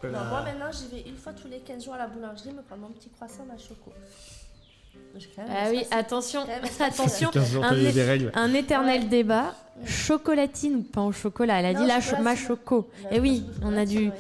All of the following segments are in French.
chocolat. Non, moi maintenant j'y vais une fois tous les 15 jours à la boulangerie me prendre mon petit croissant à choco. Ah oui, attention, attention. 15 jours, t'as des règles. Un éternel débat, chocolatine ou pain au chocolat. Elle a dit ma choco. Et oui, on a dû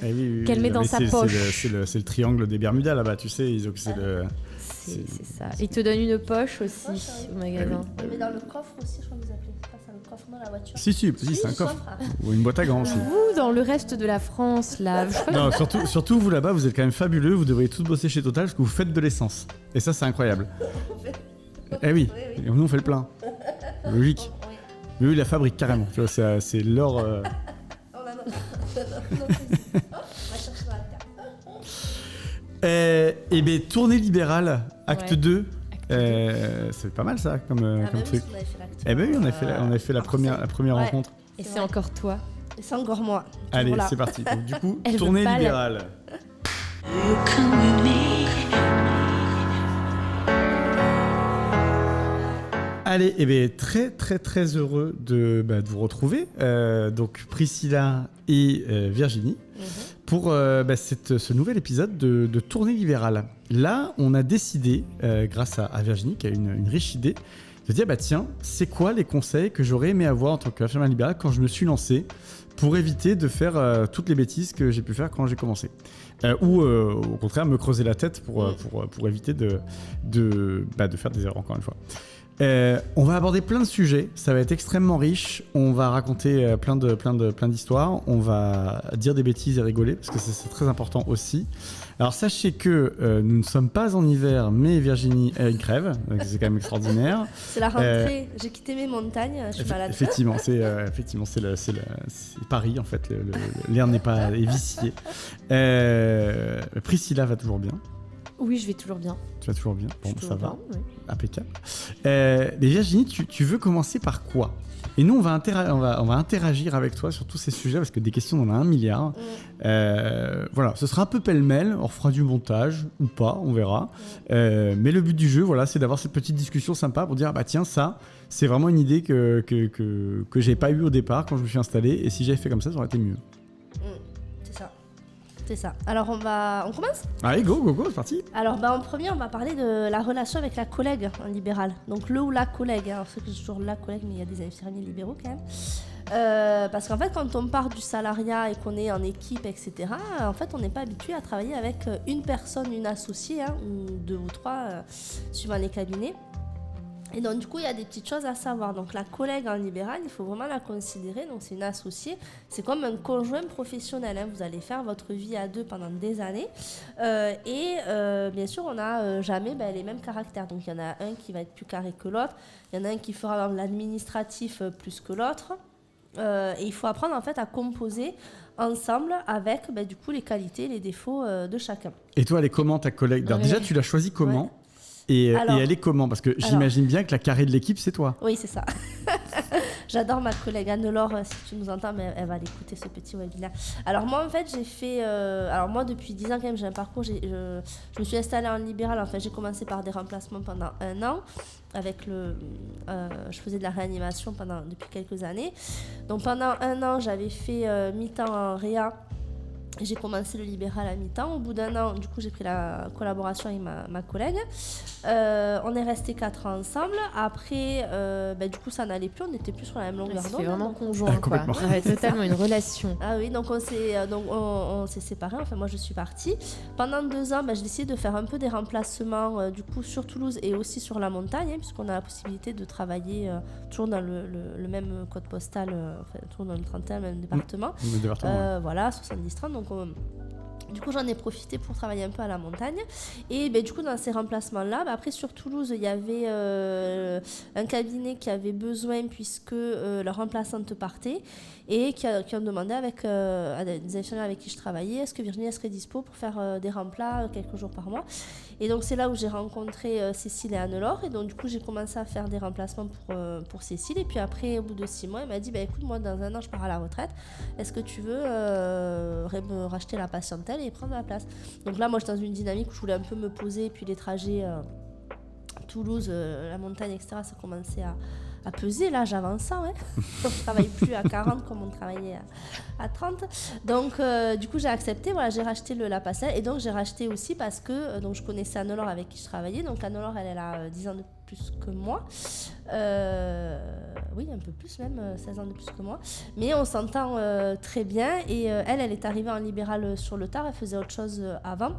qu'elle met dans sa poche. C'est le triangle des Bermudas là-bas, tu sais. C'est ça. Ils te donnent une poche aussi au magasin. Mais dans le coffre aussi, je crois que vous appelez. C'est pas ça, le coffre dans la voiture. Si, c'est un coffre. Ou une boîte à gants aussi. Vous, dans le reste de la France, là. Non, surtout vous là-bas, vous êtes quand même fabuleux. Vous devriez tous bosser chez Total parce que vous faites de l'essence. Et ça, c'est incroyable. Eh oui, nous on fait le plein. Logique. Mais eux, ils la fabriquent carrément. Tu vois, c'est leur. On va chercher dans la terre. Et bien, tournée libérale, acte 2. C'est pas mal ça comme truc. Eh ben oui, on a fait la première rencontre. Et c'est encore toi. Et c'est encore moi. Allez, c'est parti. Donc, du coup, tournée libérale. Allez, eh bien, très très très heureux de vous retrouver. Donc Priscilla et Virginie pour ce nouvel épisode de Tournée libérale. Là, on a décidé, grâce à Virginie qui a une riche idée, de dire tiens, c'est quoi les conseils que j'aurais aimé avoir en tant qu'infirmière libérale quand je me suis lancé pour éviter de faire toutes les bêtises que j'ai pu faire quand j'ai commencé. Ou au contraire me creuser la tête pour éviter de faire des erreurs encore une fois. On va aborder plein de sujets, ça va être extrêmement riche, on va raconter plein d'histoires, on va dire des bêtises et rigoler parce que c'est très important aussi. Alors sachez que nous ne sommes pas en hiver, mais Virginie a une crève, donc c'est quand même extraordinaire. C'est la rentrée, j'ai quitté mes montagnes, je suis malade. Effectivement, c'est Paris en fait, l'air n'est pas vicié. Priscilla va toujours bien. Oui, je vais toujours bien. Tu vas toujours bien. Bon, ça va. Oui. Impeccable. Mais Virginie, tu veux commencer par quoi ? Et nous, on va interagir avec toi sur tous ces sujets parce que des questions, on en a 1 milliard. Voilà, ce sera un peu pêle-mêle. On refera du montage ou pas, on verra. Mais le but du jeu, voilà, c'est d'avoir cette petite discussion sympa pour dire tiens, ça, c'est vraiment une idée que j'ai pas eue au départ quand je me suis installé. Et si j'avais fait comme ça aurait été mieux. C'est ça. Alors on commence ? Allez, go, c'est parti. Alors en premier, on va parler de la relation avec la collègue en libéral. Donc le ou la collègue. Alors c'est toujours la collègue, mais il y a des infirmiers libéraux quand même. Parce qu'en fait, quand on part du salariat et qu'on est en équipe, etc., en fait, on n'est pas habitué à travailler avec une personne, une associée, ou 2 ou 3, suivant les cabinets. Et donc du coup, il y a des petites choses à savoir. Donc la collègue en libéral, il faut vraiment la considérer. Donc c'est une associée, c'est comme un conjoint professionnel. Vous allez faire votre vie à 2 pendant des années. Bien sûr, on n'a jamais les mêmes caractères. Donc il y en a un qui va être plus carré que l'autre. Il y en a un qui fera l'administratif plus que l'autre. Et il faut apprendre en fait à composer ensemble avec du coup les qualités, les défauts de chacun. Et toi, elle est comment ta collègue ? Alors, déjà, tu l'as choisie comment ? Et elle est comment ? Parce que j'imagine bien que la carrée de l'équipe, c'est toi. Oui, c'est ça. J'adore ma collègue Anne-Laure, si tu nous entends, mais elle va l'écouter ce petit webinaire. Alors moi, en fait, j'ai fait... alors moi, depuis 10 ans, quand même, j'ai un parcours. Je me suis installée en libéral. En fait, j'ai commencé par des remplacements pendant 1 an. Je faisais de la réanimation depuis quelques années. Donc pendant 1 an, j'avais fait mi-temps en réa. J'ai commencé le libéral à mi-temps. Au bout d'1 an, du coup, j'ai pris la collaboration avec ma collègue. On est restés 4 ans ensemble. Après, du coup, ça n'allait plus. On n'était plus sur la même longueur d'onde. C'était vraiment conjoint, quoi. Ouais, totalement une relation. Ah oui, donc on s'est séparés. Enfin, moi, je suis partie. Pendant 2 ans, j'ai décidé de faire un peu des remplacements, du coup, sur Toulouse et aussi sur la montagne, puisqu'on a la possibilité de travailler toujours dans le même code postal, toujours dans le 31, le même département. Voilà, 70-30. Donc, du coup, j'en ai profité pour travailler un peu à la montagne. Et du coup, dans ces remplacements-là, après, sur Toulouse, il y avait un cabinet qui avait besoin puisque leur remplaçante partait et qui ont demandé à des infirmières avec qui je travaillais, est-ce que Virginie serait dispo pour faire des remplats quelques jours par mois. Et donc, c'est là où j'ai rencontré Cécile et Anne-Laure. Et donc, du coup, j'ai commencé à faire des remplacements pour Cécile. Et puis après, au bout de 6 mois, elle m'a dit, écoute, moi, dans 1 an, je pars à la retraite. Est-ce que tu veux me racheter la patientèle et prendre ma place ? Donc là, moi, j'étais dans une dynamique où je voulais un peu me poser. Et puis les trajets Toulouse, la montagne, etc., ça commençait à peser. Là, j'avance ça. On ne travaille plus à 40 comme on travaillait à 30. Donc, du coup, j'ai accepté. Voilà, j'ai racheté la passerelle. Et donc, j'ai racheté aussi parce que donc, je connaissais Anne-Laure avec qui je travaillais. Donc, Anne-Laure, elle a 10 ans de plus que moi. Oui, un peu plus même, 16 ans de plus que moi. Mais on s'entend très bien. Et elle est arrivée en libéral sur le tard. Elle faisait autre chose avant.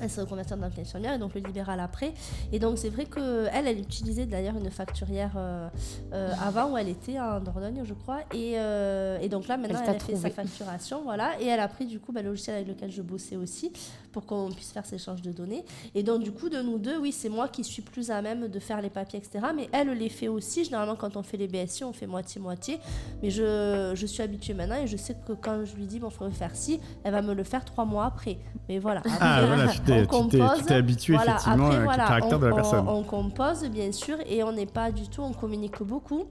Elle s'est reconvertie dans infirmière et donc le libéral après. Et donc c'est vrai qu'elle utilisait d'ailleurs une facturière avant où elle était en Dordogne, je crois. Et donc là maintenant elle a fait sa facturation, voilà. Et elle a pris du coup le logiciel avec lequel je bossais aussi pour qu'on puisse faire ces échanges de données. Et donc du coup de nous deux, oui, c'est moi qui suis plus à même de faire les papiers, etc. Mais elle les fait aussi. Généralement quand on fait les BSI, on fait moitié-moitié. Mais je suis habituée maintenant et je sais que quand je lui dis bon, il faudrait faire ci, elle va me le faire 3 mois après. Mais voilà. Après, tu t'es habitué effectivement au caractère de la personne. On compose bien sûr et on n'est pas du tout, on communique beaucoup.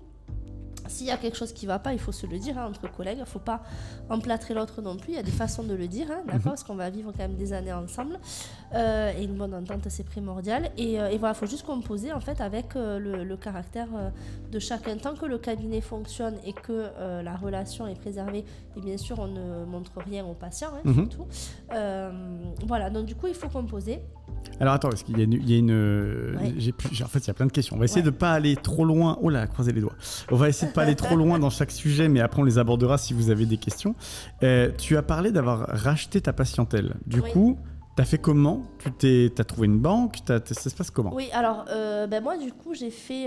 S'il y a quelque chose qui ne va pas, il faut se le dire entre collègues. Il ne faut pas emplâtrer l'autre non plus. Il y a des façons de le dire, d'accord, parce qu'on va vivre quand même des années ensemble. Et une bonne entente, c'est primordial. Et voilà, il faut juste composer en fait avec le caractère de chacun. Tant que le cabinet fonctionne et que la relation est préservée, et bien sûr, on ne montre rien aux patients, surtout. Voilà, donc du coup, il faut composer. Alors attends, parce qu'il y a une en fait, il y a plein de questions. On va essayer de ne pas aller trop loin. Oh là, croisez les doigts. On va essayer de pas aller trop loin dans chaque sujet, mais après on les abordera si vous avez des questions. Tu as parlé d'avoir racheté ta patientèle. Du coup, t'as fait comment ? T'as trouvé une banque ? Ça se passe comment ? Oui, alors moi du coup j'ai vu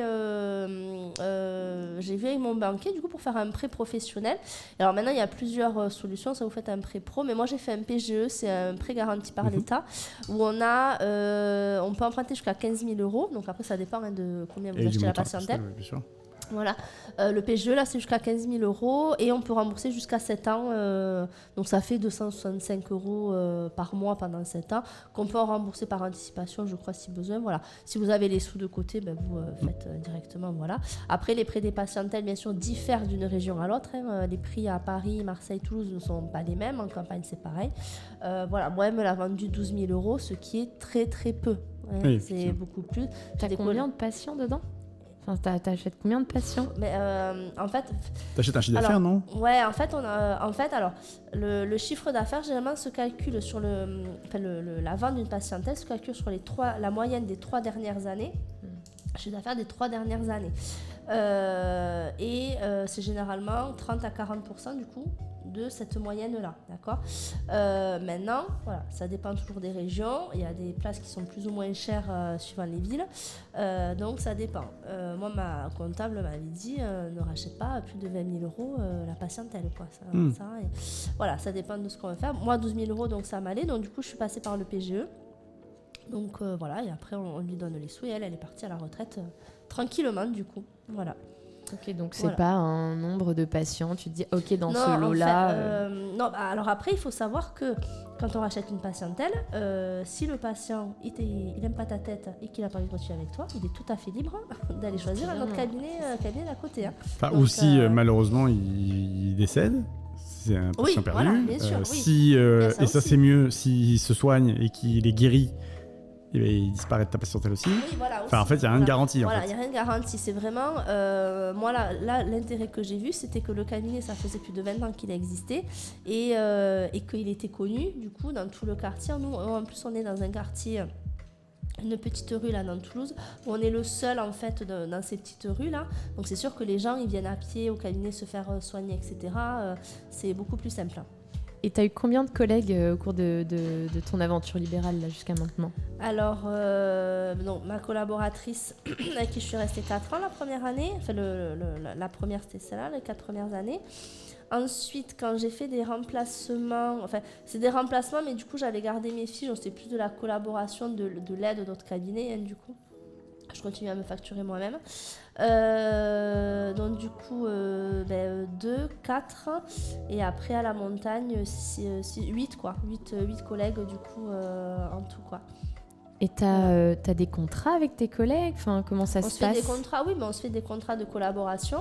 avec mon banquier du coup pour faire un prêt professionnel. Alors maintenant il y a plusieurs solutions, ça vous fait un prêt pro, mais moi j'ai fait un PGE, c'est un prêt garanti par l'État où on peut emprunter jusqu'à 15 000 €. Donc après ça dépend de combien vous achetez la patientèle. Bien sûr. Voilà, le PGE là c'est jusqu'à 15 000 € et on peut rembourser jusqu'à 7 ans, donc ça fait 265 € par mois pendant 7 ans qu'on peut en rembourser par anticipation, je crois, si besoin. Voilà, si vous avez les sous de côté, vous faites directement. Voilà. Après, les prêts des patientèles bien sûr diffèrent d'une région à l'autre. Les prix à Paris, Marseille, Toulouse ne sont pas les mêmes. En campagne c'est pareil. Voilà, moi elle me l'a vendu 12 000 €, ce qui est très très peu. Oui, c'est beaucoup plus. T'as combien de patients dedans ? Enfin, t'achètes combien de patients ? Mais en fait, t'achètes un chiffre d'affaires, non ? Ouais, en fait, alors le chiffre d'affaires généralement se calcule sur la vente d'une patientèle se calcule sur la moyenne des 3 dernières années. Chiffre d'affaires des 3 dernières années. C'est généralement 30 à 40% du coup de cette moyenne-là, d'accord ? Maintenant, voilà, ça dépend toujours des régions. Il y a des places qui sont plus ou moins chères suivant les villes. Donc, ça dépend. Moi, ma comptable m'avait dit ne rachète pas à plus de 20 000 € la patientèle, quoi. Voilà, ça dépend de ce qu'on va faire. Moi, 12 000 €, donc ça m'allait. Donc, du coup, je suis passée par le PGE. Donc, voilà, et après, on lui donne les sous et elle est partie à la retraite tranquillement, du coup. Voilà. Ok, donc c'est pas un nombre de patients, tu te dis ok dans ce lot-là. Non, alors après il faut savoir que quand on rachète une patientèle, si le patient il n'aime pas ta tête et qu'il n'a pas envie de continuer avec toi, il est tout à fait libre d'aller choisir un autre cabinet d'à côté. Enfin, ou si malheureusement il décède, c'est un patient perdu. Voilà, bien sûr, et ça c'est mieux s'il se soigne et qu'il est guéri. Il disparaît de ta patientèle aussi. Oui, voilà, enfin, en fait, il n'y a rien de garanti. Voilà, il n'y a rien de garanti. C'est vraiment... moi, là, l'intérêt que j'ai vu, c'était que le cabinet, ça faisait plus de 20 ans qu'il existait et qu'il était connu, du coup, dans tout le quartier. Nous, en plus, on est dans un quartier... une petite rue là dans Toulouse où on est le seul en fait dans ces petites rues là, donc c'est sûr que les gens ils viennent à pied au cabinet se faire soigner, etc. C'est beaucoup plus simple. Et tu as eu combien de collègues au cours de ton aventure libérale là, jusqu'à maintenant ? Alors, ma collaboratrice avec qui je suis restée 4 ans la première année, enfin la première c'était celle-là, les 4 premières années. Ensuite, quand j'ai fait des remplacements, enfin c'est des remplacements, mais du coup j'avais gardé mes fiches, donc c'était plus de la collaboration, de l'aide d'autres cabinets, du coup. Je continue à me facturer moi-même. Donc du coup, 2, 4, et après à la montagne, 8 quoi. 8 collègues du coup en tout quoi. Et t'as des contrats avec tes collègues, enfin, comment ça se passe ? On se fait des contrats, oui, mais on se fait des contrats de collaboration.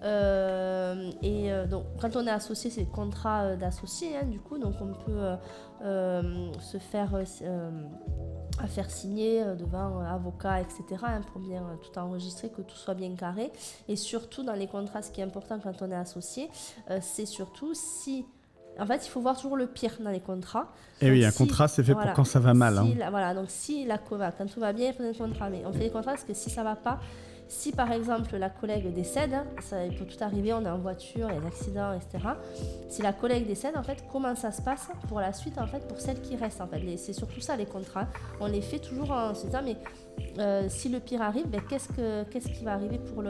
Donc, quand on est associé, c'est des contrats d'associés, du coup. Donc, on peut se faire à faire signer devant avocat, etc. Pour bien tout enregistrer, que tout soit bien carré. Et surtout, dans les contrats, ce qui est important quand on est associé, c'est surtout si... En fait, il faut voir toujours le pire dans les contrats. Et oui, un contrat, c'est fait pour quand ça va mal. Voilà, donc quand tout va bien, il faut un contrat. Mais on fait des contrats parce que si ça va pas, si par exemple la collègue décède, il peut tout arriver, on est en voiture, il y a des accidents, etc. Si la collègue décède, en fait, comment ça se passe pour la suite, en fait, pour celle qui reste, en fait. C'est surtout ça, les contrats. On les fait toujours en se disant, mais si le pire arrive, qu'est-ce qui va arriver pour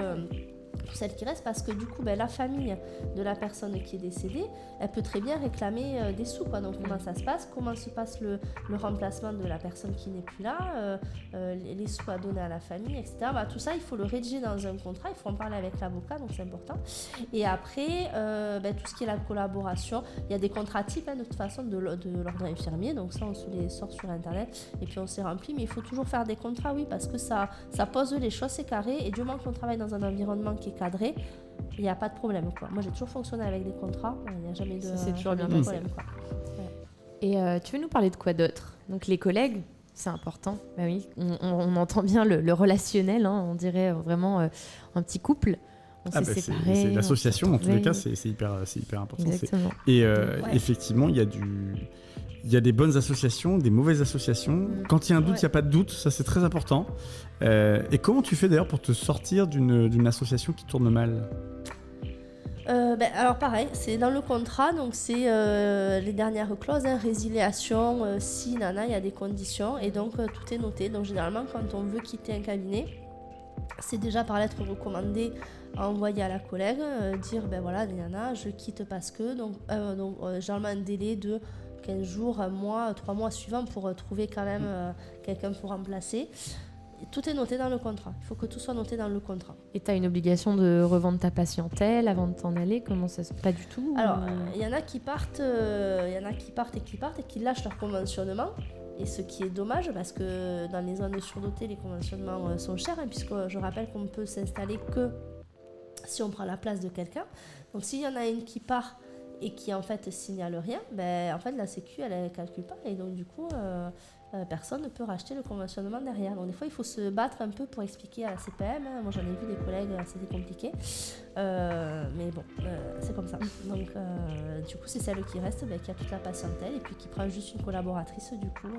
celle qui reste, parce que du coup la famille de la personne qui est décédée, elle peut très bien réclamer des sous, quoi. Donc comment ça se passe, comment se passe le remplacement de la personne qui n'est plus là, les sous à donner à la famille, etc. Tout ça il faut le rédiger dans un contrat, il faut en parler avec l'avocat, donc c'est important. Et après tout ce qui est la collaboration, il y a des contrats types de toute façon de l'ordre infirmier, donc ça on se les sort sur internet et puis on s'est rempli, mais il faut toujours faire des contrats, oui, parce que ça pose les choses, c'est carré, et du moment qu'on travaille dans un environnement qui est cadré, il n'y a pas de problème, quoi. Moi j'ai toujours fonctionné avec des contrats, il n'y a jamais c'est toujours bien de problème, quoi. Ouais. Et tu veux nous parler de quoi d'autre? Donc les collègues, c'est important. Bah oui, on entend bien le relationnel, on dirait vraiment un petit couple. On s'est séparés. C'est l'association, en tous les cas, c'est hyper important. Exactement. Et effectivement, il y a des bonnes associations, des mauvaises associations. Quand il y a un doute, il n'y a pas de doute, ça c'est très important. Et comment tu fais d'ailleurs pour te sortir d'une association qui tourne mal? Alors pareil, c'est dans le contrat, donc c'est les dernières clauses, résiliation, si, il y a des conditions, et donc tout est noté. Donc généralement, quand on veut quitter un cabinet, c'est déjà par lettre recommandée à envoyer à la collègue, dire je quitte parce que, donc généralement un délai de 15 jours, un mois, 3 mois suivants pour trouver quand même quelqu'un pour remplacer. Tout est noté dans le contrat. Il faut que tout soit noté dans le contrat. Et tu as une obligation de revendre ta patientèle avant de t'en aller? Comment ça se passe? Pas du tout? Alors, il y en a qui partent et qui lâchent leur conventionnement. Et ce qui est dommage, parce que dans les zones surdotées, les conventionnements sont chers, puisque je rappelle qu'on ne peut s'installer que si on prend la place de quelqu'un. Donc s'il y en a une qui part et qui en fait signale rien, en fait la Sécu elle ne calcule pas, et donc du coup personne ne peut racheter le conventionnement derrière. Donc des fois il faut se battre un peu pour expliquer à la CPM. Moi j'en ai vu des collègues, c'était compliqué, mais bon, c'est comme ça. Donc du coup c'est celle qui reste, qui a toute la patientèle, et puis qui prend juste une collaboratrice du coup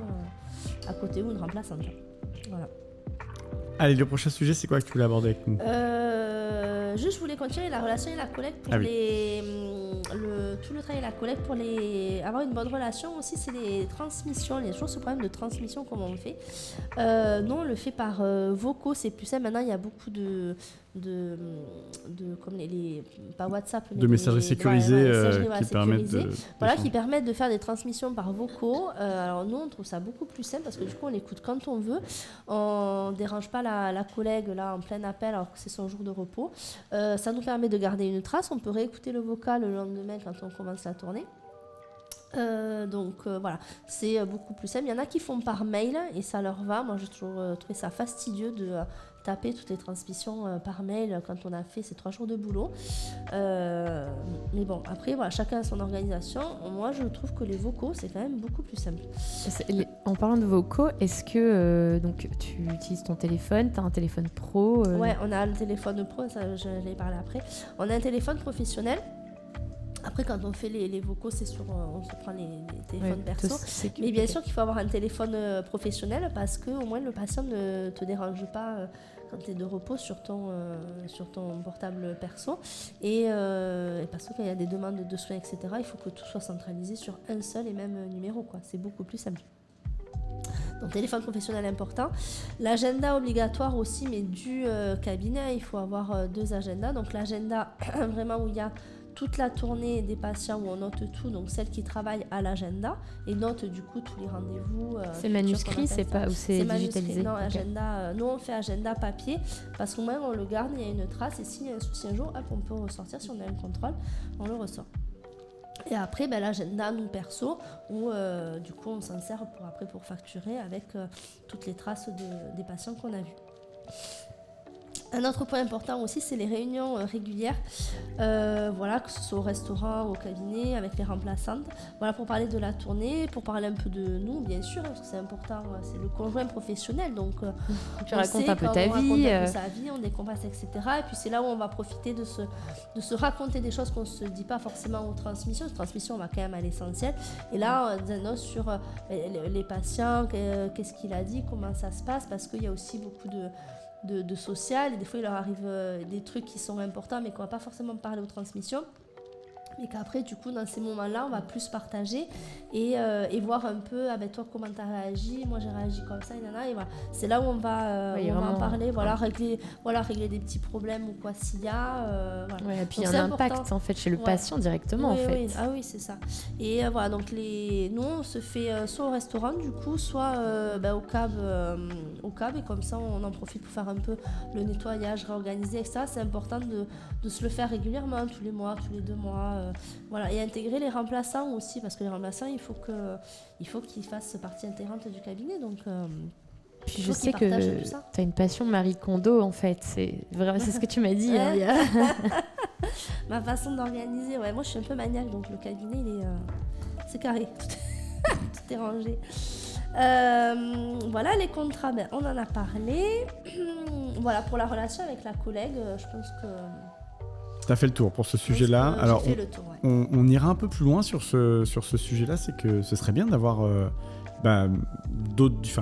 à côté, ou une remplaçante. Voilà. Allez, le prochain sujet, c'est quoi que tu voulais aborder avec nous? Juste, je voulais continuer la relation et la collecte pour tout le travail et la collecte pour avoir une bonne relation aussi, c'est les transmissions. Il y a toujours ce problème de transmission, comment on le fait. Nous, on le fait par vocaux, c'est plus simple. Maintenant, il y a beaucoup de comme pas WhatsApp, mais de messagerie sécurisée qui permettent de faire des transmissions par vocaux. Alors nous on trouve ça beaucoup plus simple, parce que du coup on écoute quand on veut, on dérange pas la collègue là en plein appel alors que c'est son jour de repos. Ça nous permet de garder une trace, on peut réécouter le vocal le lendemain quand on commence la tournée. Voilà, c'est beaucoup plus simple. Il y en a qui font par mail et ça leur va. Moi j'ai toujours trouvé ça fastidieux de taper toutes les transmissions par mail quand on a fait ces 3 jours de boulot. Mais bon, après voilà, chacun a son organisation. Moi je trouve que les vocaux c'est quand même beaucoup plus simple. En parlant de vocaux, est-ce que donc tu utilises ton téléphone? Tu as un téléphone pro? Ouais, on a le téléphone pro, ça je vais parler après. On a un téléphone professionnel. Après, quand on fait les vocaux, c'est sûr, on se prend les téléphones perso. Mais bien sûr qu'il faut avoir un téléphone professionnel, parce qu'au moins le patient ne te dérange pas quand tu es de repos sur ton portable perso. Et parce qu'il y a des demandes de soins, etc., il faut que tout soit centralisé sur un seul et même numéro, quoi. C'est beaucoup plus simple. Donc téléphone professionnel important. L'agenda obligatoire aussi, mais du cabinet, il faut avoir 2 agendas. Donc l'agenda vraiment où il y a toute la tournée des patients, où on note tout, donc celle qui travaille à l'agenda et note du coup tous les rendez-vous. C'est manuscrit, c'est pas, ou c'est digitalisé? Non, agenda. Nous on fait agenda papier, parce qu'au moins on le garde, il y a une trace, et s'il y a un souci un jour, hop, on peut ressortir. Si on a un contrôle, on le ressort. Et après, l'agenda nous perso, où du coup on s'en sert pour facturer avec toutes les traces des patients qu'on a vus. Un autre point important aussi, c'est les réunions régulières, voilà, que ce soit au restaurant, au cabinet, avec les remplaçantes, voilà, pour parler de la tournée, pour parler un peu de nous, bien sûr, parce que c'est important, c'est le conjoint professionnel, donc tu racontes un peu ta vie, on raconte un peu sa vie, on décompresse, etc. Et puis c'est là où on va profiter de se raconter des choses qu'on ne se dit pas forcément aux transmissions. Les transmissions, on va quand même à l'essentiel. Et là, on diagnostique sur les patients, qu'est-ce qu'il a dit, comment ça se passe, parce qu'il y a aussi beaucoup de social, et des fois il leur arrive des trucs qui sont importants mais qu'on va pas forcément parler aux transmissions, mais qu'après du coup dans ces moments-là on va plus partager et voir un peu toi comment tu as réagi, moi j'ai réagi comme ça, et voilà. C'est là où on va en parler, voilà, régler des petits problèmes ou quoi s'il y a, voilà. Ouais, et puis il y a un impact en fait chez le patient directement, en fait. Oui. Ah oui, c'est ça. Et voilà, donc nous on se fait soit au restaurant du coup, soit au cab, et comme ça on en profite pour faire un peu le nettoyage, réorganiser, etc. C'est important de se le faire régulièrement, tous les mois, tous les 2 mois, voilà. Et intégrer les remplaçants aussi, parce que les remplaçants il faut qu'ils fassent partie intégrante du cabinet, donc puis je sais que tu as une passion Marie Kondo, en fait, c'est ce que tu m'as dit. Ma façon d'organiser, moi je suis un peu maniaque, donc le cabinet c'est carré, tout est rangé. Voilà, les contrats, on en a parlé. Voilà, pour la relation avec la collègue, je pense que... Tu as fait le tour pour ce sujet-là. Alors, j'ai fait le tour, ouais. on ira un peu plus loin sur ce sujet-là, c'est que ce serait bien d'avoir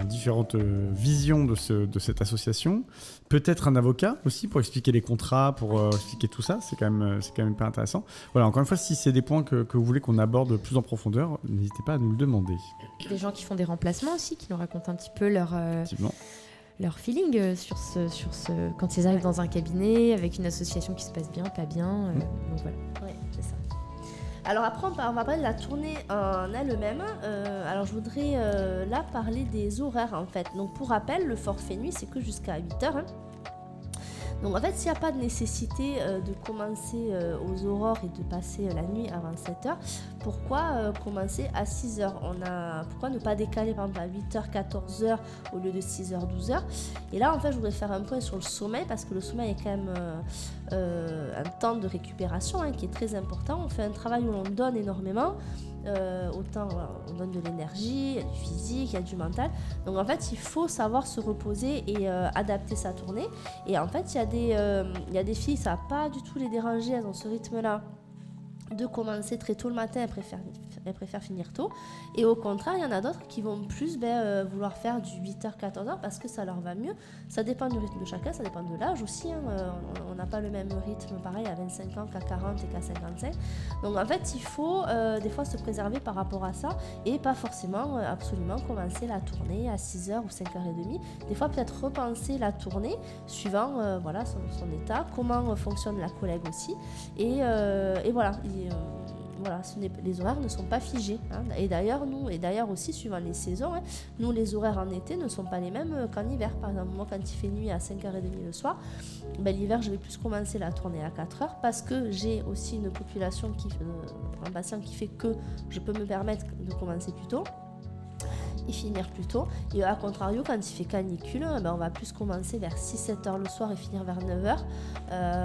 différentes visions de cette association. Peut-être un avocat aussi pour expliquer les contrats, pour expliquer tout ça. C'est quand même hyper intéressant. Voilà, encore une fois, si c'est des points que vous voulez qu'on aborde plus en profondeur, n'hésitez pas à nous le demander. Des gens qui font des remplacements aussi, qui nous racontent un petit peu leur feeling sur ce quand ils arrivent dans un cabinet avec une association qui se passe bien, pas bien. Donc voilà. Ouais, c'est ça. Alors après, on va parler de la tournée en elle-même. Alors je voudrais là parler des horaires en fait. Donc pour rappel, le forfait nuit, c'est que jusqu'à 8h. Donc en fait, s'il n'y a pas de nécessité de commencer aux aurores et de passer la nuit avant 7h, pourquoi commencer à 6h? Pourquoi ne pas décaler par exemple à 8h, 14h au lieu de 6h, 12h? Et là, en fait, je voudrais faire un point sur le sommeil, parce que le sommeil est quand même un temps de récupération qui est très important. On fait un travail où l'on donne énormément. Autant on donne de l'énergie, il y a du physique, il y a du mental. Donc en fait, il faut savoir se reposer et adapter sa tournée. Et en fait, il y a des filles, ça va pas du tout les déranger, elles ont ce rythme-là de commencer très tôt le matin, elles préfèrent finir tôt. Et au contraire, il y en a d'autres qui vont plus vouloir faire du 8h, 14h parce que ça leur va mieux. Ça dépend du rythme de chacun, ça dépend de l'âge aussi. On n'a pas le même rythme pareil à 25 ans qu'à 40 et qu'à 55. Donc en fait, il faut des fois se préserver par rapport à ça et pas forcément absolument commencer la tournée à 6h ou 5h30. Des fois, peut-être repenser la tournée suivant son état, comment fonctionne la collègue aussi. Et voilà. Voilà, les horaires ne sont pas figés. Et d'ailleurs aussi, suivant les saisons, nous, les horaires en été ne sont pas les mêmes qu'en hiver. Par exemple, moi, quand il fait nuit à 5h30 le soir, l'hiver, je vais plus commencer la tournée à 4h parce que j'ai aussi une population, un patient qui fait que je peux me permettre de commencer plus tôt et finir plus tôt. Et à contrario, quand il fait canicule, on va plus commencer vers 6-7 heures le soir et finir vers 9 heures.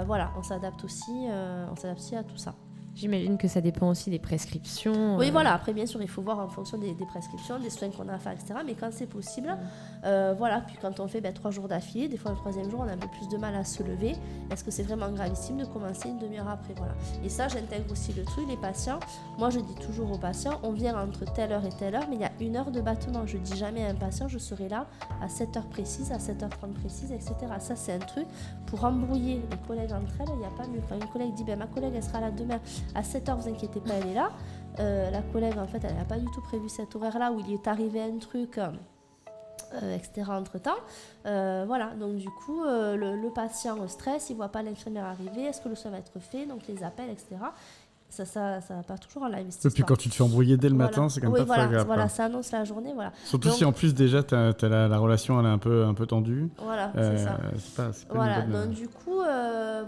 Voilà, on s'adapte aussi à tout ça. J'imagine que ça dépend aussi des prescriptions. Oui, voilà. Après, bien sûr, il faut voir en fonction des prescriptions, des soins qu'on a à faire, etc. Mais quand c'est possible, voilà. Puis quand on fait 3 jours d'affilée, des fois le 3e jour, on a un peu plus de mal à se lever. Est-ce que c'est vraiment gravissime de commencer une demi-heure après? Voilà. Et ça, j'intègre aussi le truc. Les patients, moi, je dis toujours aux patients, on vient entre telle heure et telle heure, mais il y a 1 heure de battement. Je dis jamais à un patient, je serai là à 7h précise, à 7h30 précise, etc. Ça, c'est un truc pour embrouiller les collègues entre elles. Il n'y a pas mieux. Quand une collègue dit, ma collègue, elle sera là demain à 7h, vous inquiétez pas, elle est là. La collègue, en fait, elle n'a pas du tout prévu cet horaire-là où il est arrivé un truc, etc. entre-temps. Voilà, donc du coup, le patient stresse, il ne voit pas l'infirmière arriver, est-ce que le soin va être fait, donc les appels, etc. Ça va pas toujours en live. Et puis quand tu te fais embrouiller dès le matin, c'est quand même pas très agréable. Voilà, ça annonce la journée. Voilà. Surtout donc, si en plus déjà t'as la relation elle est un peu tendue. Voilà, c'est ça. C'est pas voilà, une bonne... donc du coup,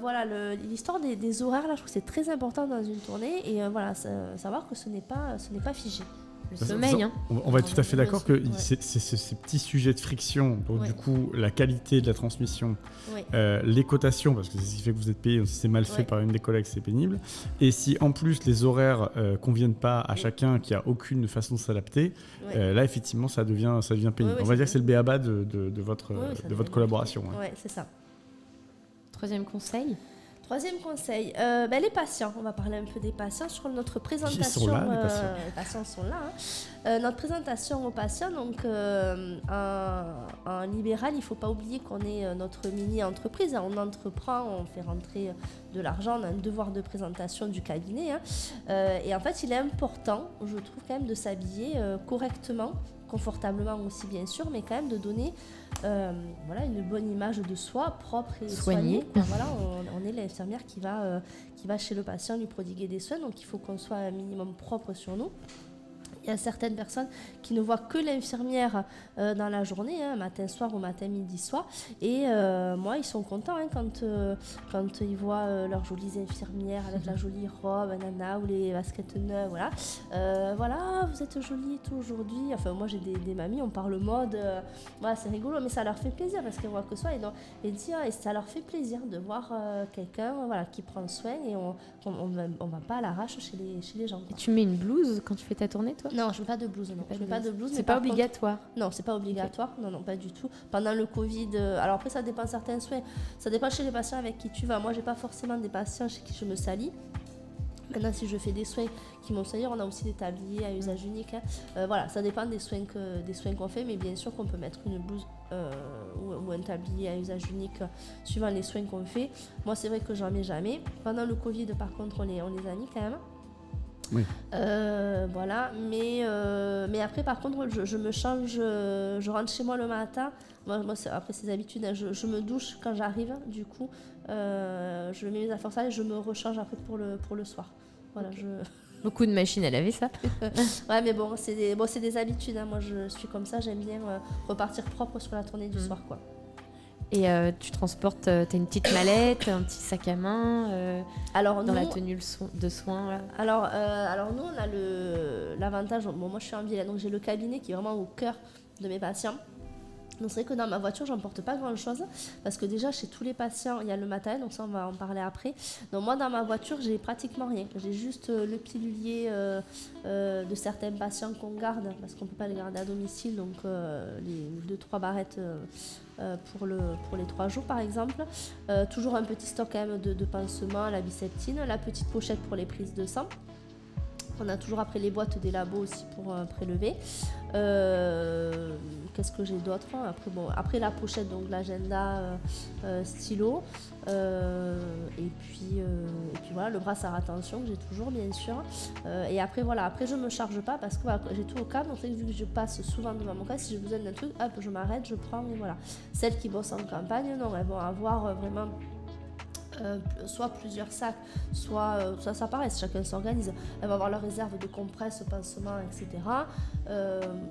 voilà, l'histoire des horaires, là, je trouve que c'est très important dans une tournée. Et voilà, savoir que ce n'est pas figé. Le sommeil, hein. On va être tout à fait d'accord que Ouais. ces petits sujets de friction, donc Ouais. du coup la qualité de la transmission, Oui. les cotations, parce que c'est ce qui fait que vous êtes payé, donc si c'est mal fait Ouais. par une des collègues, c'est pénible. Et si en plus les horaires conviennent pas à chacun, qui a aucune façon de s'adapter, Ouais. là effectivement ça devient pénible. Ouais, On va c'est dire que c'est le béaba de votre, Ouais, ça de devient votre collaboration. hein. Ouais, c'est ça. Troisième conseil. Troisième conseil, les patients. On va parler un peu des patients sur notre présentation. Ils sont là, les patients. Les patients sont là. Notre présentation aux patients, donc en libéral, il ne faut pas oublier qu'on est notre mini-entreprise. On entreprend, on fait rentrer de l'argent, on a un devoir de présentation du cabinet. Et en fait, il est important, je trouve quand même, de s'habiller correctement, confortablement aussi bien sûr, mais quand même de donner une bonne image de soi, propre et soignée. Voilà, on est l'infirmière qui va chez le patient lui prodiguer des soins, donc il faut qu'on soit un minimum propre sur nous. Il y a certaines personnes qui ne voient que l'infirmière dans la journée, matin, soir ou matin, midi, soir. Et moi, ils sont contents quand ils voient leurs jolies infirmières avec la jolie robe, nana, ou les baskets neuves. Voilà, vous êtes jolie et tout aujourd'hui. Enfin, moi, j'ai des mamies, on parle mode. Voilà, c'est rigolo, mais ça leur fait plaisir parce qu'elles voient que soi. Et ça leur fait plaisir de voir quelqu'un qui prend soin et on va pas à l'arrache chez les gens. Et tu mets une blouse quand tu fais ta tournée, toi? Non, je veux pas de blouse. Non, je veux pas de blouse. C'est mais pas par contre- obligatoire. Non, c'est pas obligatoire. Non, pas du tout. Pendant le Covid, alors après ça dépend certains soins. Ça dépend chez les patients avec qui tu vas. Moi, j'ai pas forcément des patients chez qui je me salis. Maintenant, si je fais des soins qui m'ont salir, on a aussi des tabliers à usage unique. Ça dépend des soins qu'on fait, mais bien sûr qu'on peut mettre une blouse ou un tablier à usage unique suivant les soins qu'on fait. Moi, c'est vrai que j'en mets jamais. Pendant le Covid, par contre, on les a mis quand même. Oui. Mais après par contre je me change, je rentre chez moi le matin. Moi après ces habitudes, je me douche quand j'arrive, du coup je mets mes affaires sales et je me rechange après pour le soir. Voilà, Beaucoup de machines à laver, ça. Ouais, mais bon, c'est des habitudes. Moi je suis comme ça, j'aime bien repartir propre sur la tournée du soir, quoi. Et tu transportes, t'as une petite mallette, un petit sac à main Alors, dans nous, la tenue de soins là. Alors nous, on a l'avantage. Bon, moi je suis en ville, donc j'ai le cabinet qui est vraiment au cœur de mes patients. Donc c'est vrai que dans ma voiture, j'emporte pas grand chose parce que déjà chez tous les patients, il y a le matériel, donc ça on va en parler après. Donc moi dans ma voiture, j'ai pratiquement rien. J'ai juste le pilulier de certains patients qu'on garde parce qu'on peut pas les garder à domicile, donc les 2-3 barrettes pour les 3 jours par exemple. Toujours un petit stock quand même de pansements, la biceptine, la petite pochette pour les prises de sang. On a toujours après les boîtes des labos aussi pour prélever. Qu'est-ce que j'ai d'autre après la pochette, donc l'agenda, stylo. Et puis voilà, le brassard à tension que j'ai toujours bien sûr. Et après je me charge pas parce que j'ai tout au câble. Donc vu que je passe souvent devant mon cas, si j'ai besoin d'un truc, hop, je m'arrête, je prends et voilà. Celles qui bossent en campagne, non, elles vont avoir vraiment soit plusieurs sacs, soit ça paraît, chacun s'organise. Elle va avoir leur réserve de compresses, pansements, etc.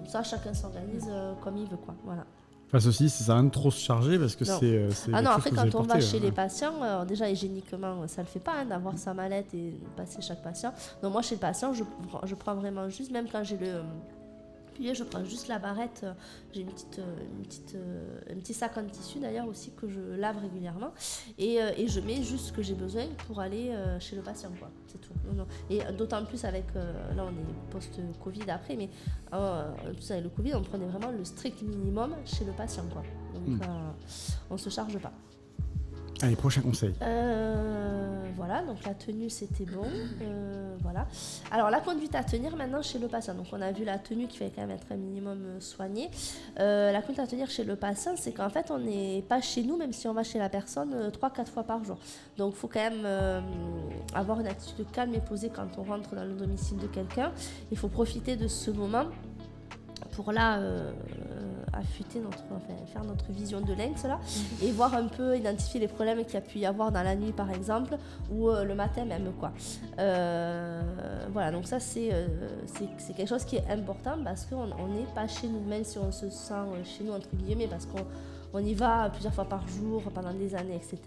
Ça, chacun s'organise comme il veut, quoi. Voilà. Enfin, ceci, ça sert à rien de trop se charger parce que Non. c'est Ah non, quelque chose après que vous quand avez on va porté, chez les patients, déjà hygiéniquement, ça le fait pas d'avoir sa mallette et passer chaque patient. Donc moi, chez le patient, je prends vraiment juste, même quand j'ai je prends juste la barrette. J'ai un petit sac en tissu d'ailleurs aussi que je lave régulièrement et je mets juste ce que j'ai besoin pour aller chez le patient, quoi. C'est tout. Non. Et d'autant plus avec là on est post-Covid après, mais tout ça avec le Covid, on prenait vraiment le strict minimum chez le patient, quoi. Donc on se charge pas. Allez, prochain conseil. Voilà, donc la tenue c'était bon. Voilà. Alors la conduite à tenir maintenant chez le patient. Donc on a vu la tenue qui fait quand même être un minimum soignée. La conduite à tenir chez le patient, c'est qu'en fait on n'est pas chez nous, même si on va chez la personne 3-4 fois par jour. Donc il faut quand même avoir une attitude calme et posée quand on rentre dans le domicile de quelqu'un. Il faut profiter de ce moment pour là affûter faire notre vision de lynx là, et voir un peu, identifier les problèmes qu'il y a pu y avoir dans la nuit par exemple, ou le matin même, quoi. Voilà, donc ça c'est quelque chose qui est important parce qu'on n'est pas chez nous, même si on se sent chez nous entre guillemets, parce on y va plusieurs fois par jour pendant des années, etc.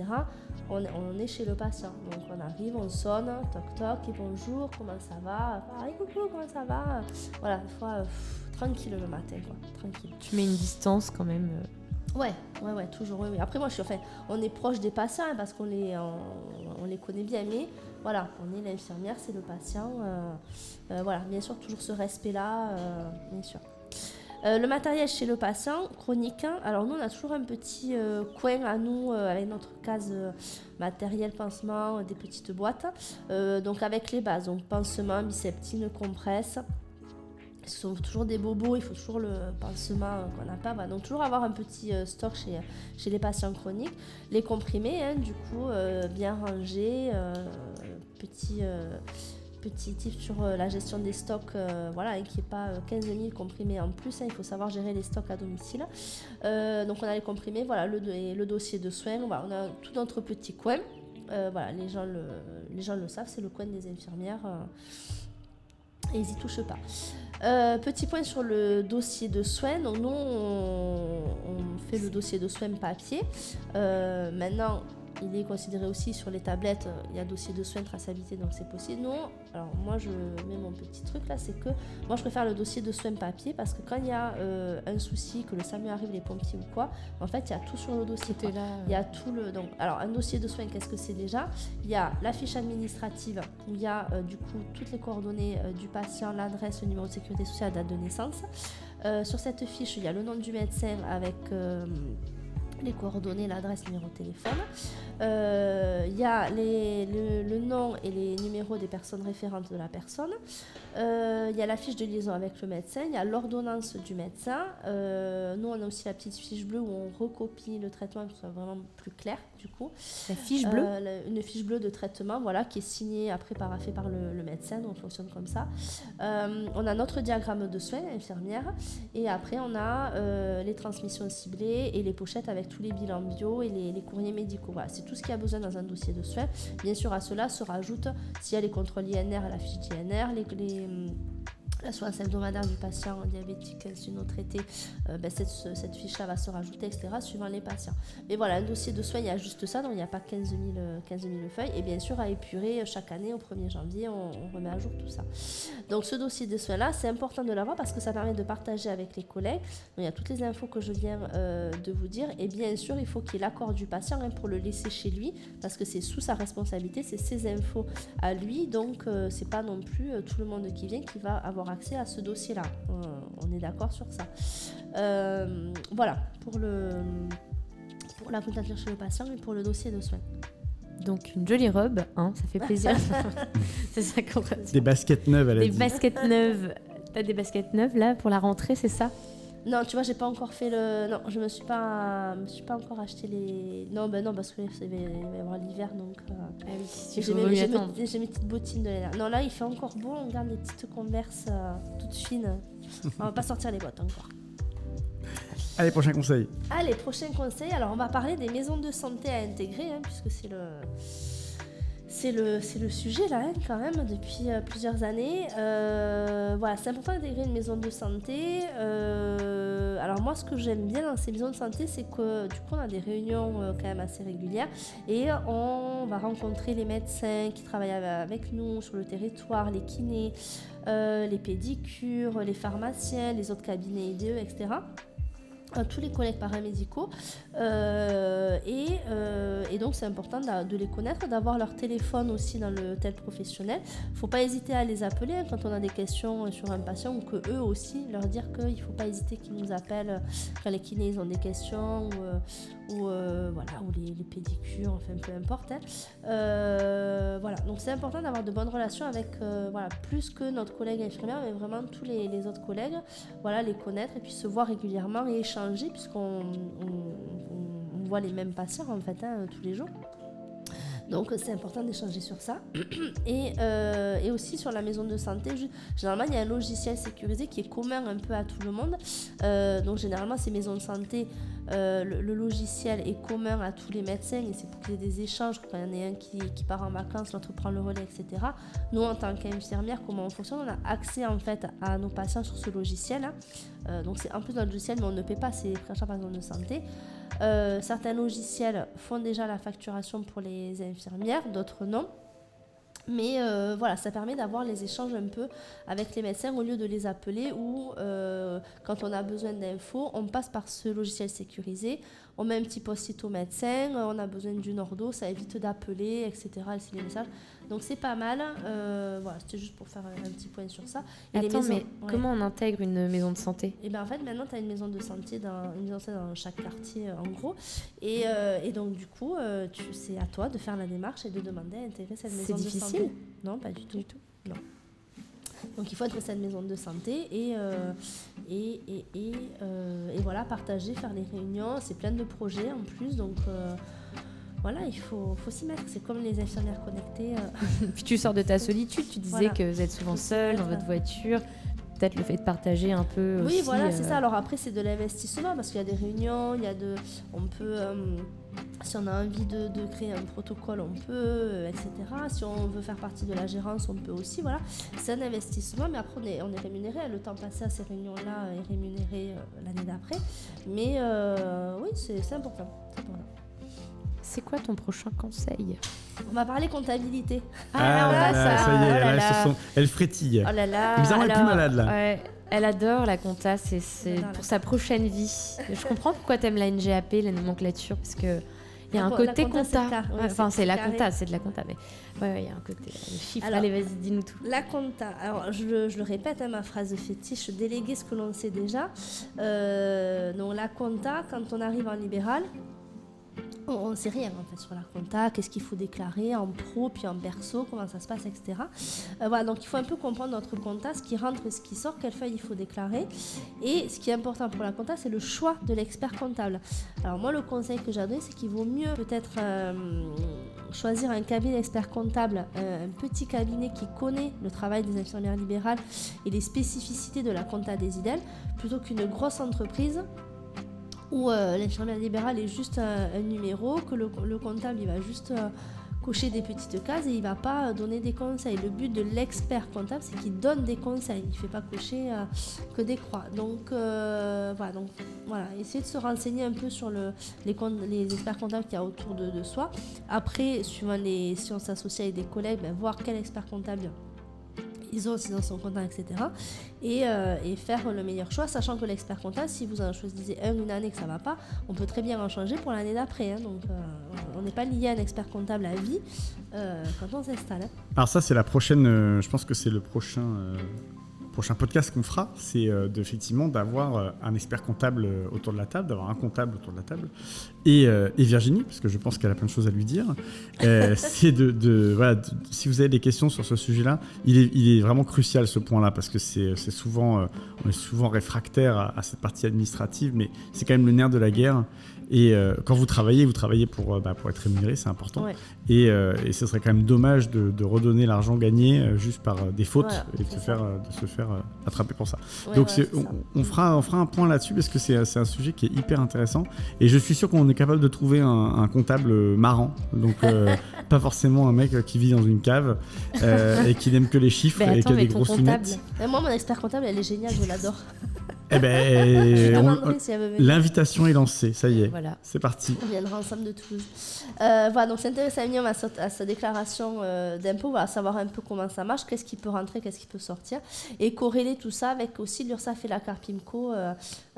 On est chez le patient. Donc on arrive, on sonne, toc toc, et bonjour, comment ça va? Ah, coucou, comment ça va? Voilà, des fois, tranquille le matin, quoi, tranquille. Tu mets une distance quand même. Ouais, toujours, oui. Après, moi, on est proche des patients parce qu'on les connaît bien, mais voilà, on est l'infirmière, c'est le patient. Voilà, bien sûr, toujours ce respect-là, bien sûr. Le matériel chez le patient, chronique 1. Alors, nous, on a toujours un petit coin à nous avec notre case matériel, pansement, des petites boîtes. Donc, avec les bases, donc pansement, biseptine, compresse. Ce sont toujours des bobos, il faut toujours le pansement qu'on n'a pas. Voilà. Donc toujours avoir un petit stock chez les patients chroniques. Les comprimés, du coup, bien rangés. Petit tip sur la gestion des stocks, voilà, et qu'il n'y ait pas 15 000 comprimés en plus. Il faut savoir gérer les stocks à domicile. Donc on a les comprimés, voilà, le dossier de soins. Voilà, on a tout notre petit coin. Voilà, les gens le savent, c'est le coin des infirmières. Et ils n'y touchent pas. Petit point sur le dossier de soins. Donc nous, on fait le dossier de soins papier. Maintenant, il est considéré aussi sur les tablettes. Il y a dossier de soins, traçabilité, donc c'est possible. Non. Alors moi, je mets mon petit truc là, c'est que moi, je préfère le dossier de soins papier parce que quand il y a un souci, que le SAMU arrive, les pompiers ou quoi, en fait, il y a tout sur le dossier. Il y a tout le. Donc, alors, un dossier de soins, qu'est-ce que c'est déjà? Il y a la fiche administrative où il y a du coup toutes les coordonnées du patient, l'adresse, le numéro de sécurité sociale, la date de naissance. Sur cette fiche, il y a le nom du médecin avec les coordonnées, l'adresse, le numéro de téléphone. Il y a le nom et les numéros des personnes référentes de la personne. Il y a la fiche de liaison avec le médecin. Il y a l'ordonnance du médecin. Nous, on a aussi la petite fiche bleue où on recopie le traitement pour que ce soit vraiment plus clair, du coup. La fiche bleue une fiche bleue de traitement, voilà, qui est signée après fait par le médecin, donc on fonctionne comme ça. On a notre diagramme de soins, infirmière, et après on a les transmissions ciblées et les pochettes avec tous les bilans bio et les courriers médicaux. Voilà, c'est tout ce qu'il y a besoin dans un dossier de soins. Bien sûr, à cela se rajoute, s'il y a les contrôles INR à la fiche d'INR, l'assurance hebdomadaire du patient diabétique insulino-traité, cette fiche-là va se rajouter, etc., suivant les patients. Mais voilà, un dossier de soins, il y a juste ça, donc il n'y a pas 15 000 feuilles. Et bien sûr, à épurer chaque année, au 1er janvier, on remet à jour tout ça. Donc ce dossier de soins-là, c'est important de l'avoir parce que ça permet de partager avec les collègues. Donc il y a toutes les infos que je viens de vous dire. Et bien sûr, il faut qu'il y ait l'accord du patient pour le laisser chez lui, parce que c'est sous sa responsabilité, c'est ses infos à lui. Donc c'est pas non plus tout le monde qui vient qui va avoir accès à ce dossier-là. On est d'accord sur ça. Voilà, pour la candidature chez le patient et pour le dossier de soins. Donc une jolie robe, hein, ça fait plaisir. C'est ça qu'on va dire. Des baskets neuves, elle a dit. Des baskets neuves. T'as des baskets neuves là pour la rentrée, c'est ça? Non, tu vois, j'ai pas encore fait le. Non, je me suis pas encore acheté les. Non, non, parce que il va y avoir l'hiver, donc. Ah oui, j'ai mes petites bottines de l'année. Non, là, il fait encore beau, on garde les petites Converse toutes fines. On va pas sortir les bottes encore. Allez, prochain conseil. Allez, prochain conseil. Alors, on va parler des maisons de santé à intégrer, puisque c'est le sujet là, quand même, depuis plusieurs années. Voilà, c'est important d'intégrer une maison de santé. Alors moi, ce que j'aime bien dans ces maisons de santé, c'est que du coup, on a des réunions quand même assez régulières et on va rencontrer les médecins qui travaillent avec nous sur le territoire, les kinés, les pédicures, les pharmaciens, les autres cabinets IDE, etc. Tous les collègues paramédicaux et donc c'est important de les connaître, d'avoir leur téléphone aussi dans le tel professionnel. Il ne faut pas hésiter à les appeler quand on a des questions sur un patient ou que eux aussi leur dire qu'il ne faut pas hésiter qu'ils nous appellent quand les kinés ils ont des questions ou les pédicures, enfin peu importe. Voilà, donc c'est important d'avoir de bonnes relations avec plus que notre collègue infirmière, mais vraiment tous les autres collègues, voilà, les connaître et puis se voir régulièrement et échanger puisqu'on voit les mêmes patients en fait tous les jours. Donc c'est important d'échanger sur ça. Et aussi sur la maison de santé, généralement il y a un logiciel sécurisé qui est commun un peu à tout le monde. Donc généralement ces maisons de santé le logiciel est commun à tous les médecins et c'est pour qu'il y ait des échanges, quand il y en a un qui part en vacances, l'autre prend le relais, etc. Nous, en tant qu'infirmière, comment on fonctionne? On a accès en fait à nos patients sur ce logiciel. Donc c'est en plus notre logiciel, mais on ne paie pas, c'est pris en charge par zone de santé. Certains logiciels font déjà la facturation pour les infirmières, d'autres non. Mais voilà, ça permet d'avoir les échanges un peu avec les médecins au lieu de les appeler ou quand on a besoin d'infos, on passe par ce logiciel sécurisé, on met un petit post-it au médecin, on a besoin d'une ordo, ça évite d'appeler, etc., laisser les messages. Donc c'est pas mal. Voilà, c'était juste pour faire un petit point sur ça. Et attends, mais comment on intègre une maison de santé? Et ben en fait, maintenant, tu as une maison de santé dans chaque quartier, en gros. Et donc, du coup, c'est à toi de faire la démarche et de demander à intégrer cette maison de santé. C'est difficile? Non, pas du tout. Non. Donc, il faut intégrer cette maison de santé et voilà, partager, faire les réunions. C'est plein de projets en plus, donc... Voilà, il faut s'y mettre. C'est comme les infirmières connectées. Puis tu sors de ta solitude. Tu disais que vous êtes souvent seul dans votre voiture. Peut-être le fait de partager un peu. Oui, aussi, voilà, c'est ça. Alors après, c'est de l'investissement parce qu'il y a des réunions, on peut, si on a envie de créer un protocole, on peut, etc. Si on veut faire partie de la gérance, on peut aussi. Voilà, c'est un investissement, mais après on est rémunéré. Le temps passé à ces réunions-là est rémunéré l'année d'après. Mais oui, c'est important. C'est quoi ton prochain conseil? On va parler comptabilité. Ça y est, elle frétille. Oh là là. Bizarrement, elle est plus malade là. Ouais, elle adore la compta, c'est pour sa prochaine vie. Je comprends pourquoi t'aimes la NGAP, la nomenclature, parce que il y a un côté compta. Enfin, c'est la compta, c'est de la compta, mais ouais, il y a un côté les chiffres. Alors, allez, vas-y, dis-nous tout. La compta. Alors, je le répète, ma phrase fétiche, déléguer ce que l'on sait déjà. Donc la compta, quand on arrive en libéral. On ne sait rien en fait sur la compta, qu'est-ce qu'il faut déclarer en pro puis en perso, comment ça se passe, etc. Voilà, donc il faut un peu comprendre notre compta, ce qui rentre et ce qui sort, quelle feuille il faut déclarer. Et ce qui est important pour la compta, c'est le choix de l'expert comptable. Alors moi, le conseil que j'ai donné, c'est qu'il vaut mieux peut-être choisir un cabinet d'expert comptable, un petit cabinet qui connaît le travail des infirmières libérales et les spécificités de la compta des IDEL, plutôt qu'une grosse entreprise où l'infirmière libérale est juste un numéro, que le comptable il va juste cocher des petites cases et il ne va pas donner des conseils. Le but de l'expert comptable, c'est qu'il donne des conseils, il ne fait pas cocher que des croix. Donc voilà, essayez de se renseigner un peu sur les experts comptables qu'il y a autour de soi. Après, suivant si on s'associe avec des collègues, voir quel expert comptable ils ont aussi dans son comptable, etc. Et faire le meilleur choix, sachant que l'expert comptable, si vous en choisissez une année que ça ne va pas, on peut très bien en changer pour l'année d'après. Donc, on n'est pas lié à un expert comptable à vie quand on s'installe. Alors ça, c'est la prochaine, je pense que c'est le prochain podcast qu'on fera, c'est effectivement d'avoir un expert comptable autour de la table, d'avoir un comptable autour de la table, et Virginie, parce que je pense qu'elle a plein de choses à lui dire. C'est voilà, si vous avez des questions sur ce sujet-là, il est vraiment crucial ce point-là, parce que c'est souvent, on est souvent réfractaire à cette partie administrative, mais c'est quand même le nerf de la guerre. Et quand vous travaillez pour être rémunéré, c'est important. Ouais. Et ce serait quand même dommage de redonner l'argent gagné juste par des fautes, voilà, et de se faire attraper pour ça. Ouais, donc on fera un point là-dessus parce que c'est un sujet qui est hyper intéressant. Et je suis sûr qu'on est capable de trouver un comptable marrant. Donc pas forcément un mec qui vit dans une cave et qui n'aime que les chiffres et qui a des grosses lunettes. Moi, mon expert comptable, elle est géniale, je l'adore. Eh l'invitation est lancée, ça y est, voilà. C'est parti. On viendra ensemble de Toulouse. Voilà, donc s'intéresser à sa déclaration d'impôt, voilà, savoir un peu comment ça marche, qu'est-ce qui peut rentrer, qu'est-ce qui peut sortir, et corréler tout ça avec aussi l'URSSAF et la CARPIMCO,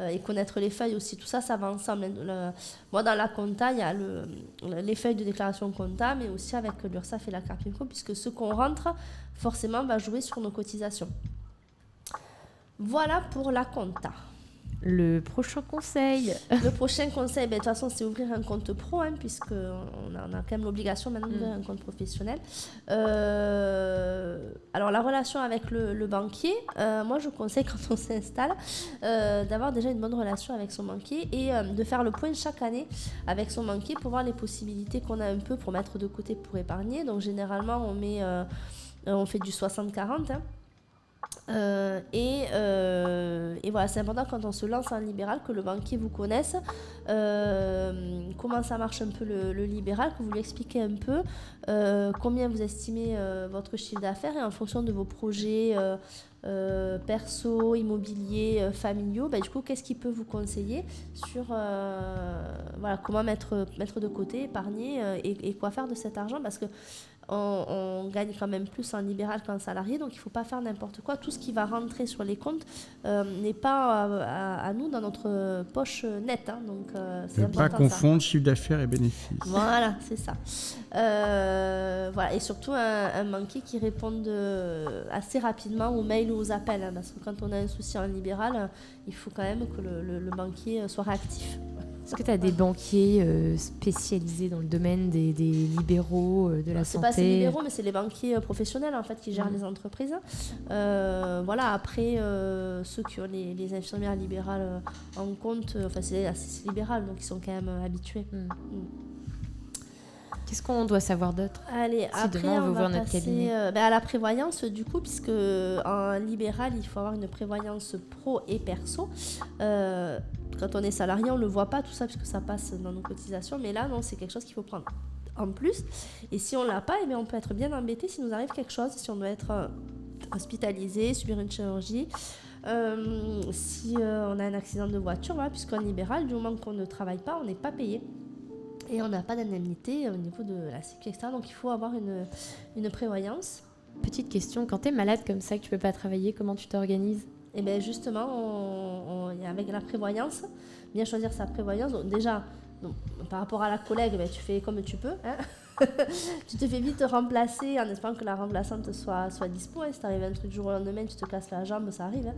et connaître les feuilles aussi, tout ça, ça va ensemble. Moi, dans la compta, il y a les feuilles de déclaration compta, mais aussi avec l'URSSAF et la CARPIMCO, puisque ce qu'on rentre, forcément, va jouer sur nos cotisations. Voilà pour la compta. Le prochain conseil. Le prochain conseil, de toute façon, c'est ouvrir un compte pro, puisqu'on a quand même l'obligation maintenant d'ouvrir un compte professionnel. Alors, la relation avec le banquier, moi, je conseille quand on s'installe d'avoir déjà une bonne relation avec son banquier et de faire le point chaque année avec son banquier pour voir les possibilités qu'on a un peu pour mettre de côté pour épargner. Donc, généralement, on fait du 60-40, et et voilà, c'est important quand on se lance en libéral que le banquier vous connaisse, comment ça marche un peu le libéral, que vous lui expliquez un peu combien vous estimez votre chiffre d'affaires et en fonction de vos projets perso, immobiliers, familiaux, du coup, qu'est-ce qu'il peut vous conseiller sur comment mettre de côté, épargner et quoi faire de cet argent, parce que on gagne quand même plus en libéral qu'en salarié, donc il ne faut pas faire n'importe quoi. Tout ce qui va rentrer sur les comptes n'est pas à nous dans notre poche nette. Donc, c'est important. Ne pas confondre chiffre d'affaires et bénéfices. Voilà, c'est ça. Et surtout un banquier qui réponde assez rapidement aux mails ou aux appels, parce que quand on a un souci en libéral, il faut quand même que le banquier soit réactif. Est-ce que tu as des banquiers spécialisés dans le domaine des libéraux, de la santé ? C'est pas ces libéraux, mais c'est les banquiers professionnels en fait qui gèrent les entreprises. Après, ceux qui ont les infirmières libérales en compte, c'est libéral, donc ils sont quand même habitués. Qu'est-ce qu'on doit savoir d'autre ? Allez, si après, demain on veut va notre passer cabinet. à la prévoyance, du coup, puisque en libéral, il faut avoir une prévoyance pro et perso. Quand on est salarié, on ne le voit pas tout ça, puisque ça passe dans nos cotisations. Mais là, non, c'est quelque chose qu'il faut prendre en plus. Et si on ne l'a pas, on peut être bien embêté s'il nous arrive quelque chose, si on doit être hospitalisé, subir une chirurgie. Si on a un accident de voiture, puisqu'en libéral, du moment qu'on ne travaille pas, on n'est pas payé. Et on n'a pas d'indemnité au niveau de la sécurité, etc. Donc il faut avoir une prévoyance. Petite question, quand tu es malade comme ça, que tu ne peux pas travailler, comment tu t'organises ? Et bien justement, avec la prévoyance, bien choisir sa prévoyance. Donc déjà, par rapport à la collègue, tu fais comme tu peux. Tu te fais vite remplacer en espérant que la remplaçante soit dispo. Si t'arrives un truc du jour au lendemain, tu te casses la jambe, ça arrive.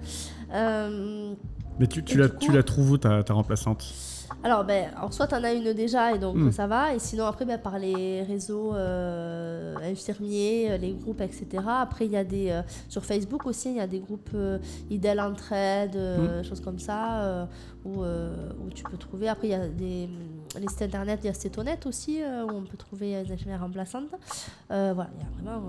Mais tu la trouves où ta remplaçante ? Alors, soit tu en as une déjà et donc ça va. Et sinon, après, par les réseaux infirmiers, les groupes, etc. Après, il y a sur Facebook aussi, il y a des groupes IDEL Entraide, choses comme ça, où tu peux trouver. Après, il y a les sites internet, il y a Cetonet aussi, où on peut trouver des infirmières remplaçantes. Il y a vraiment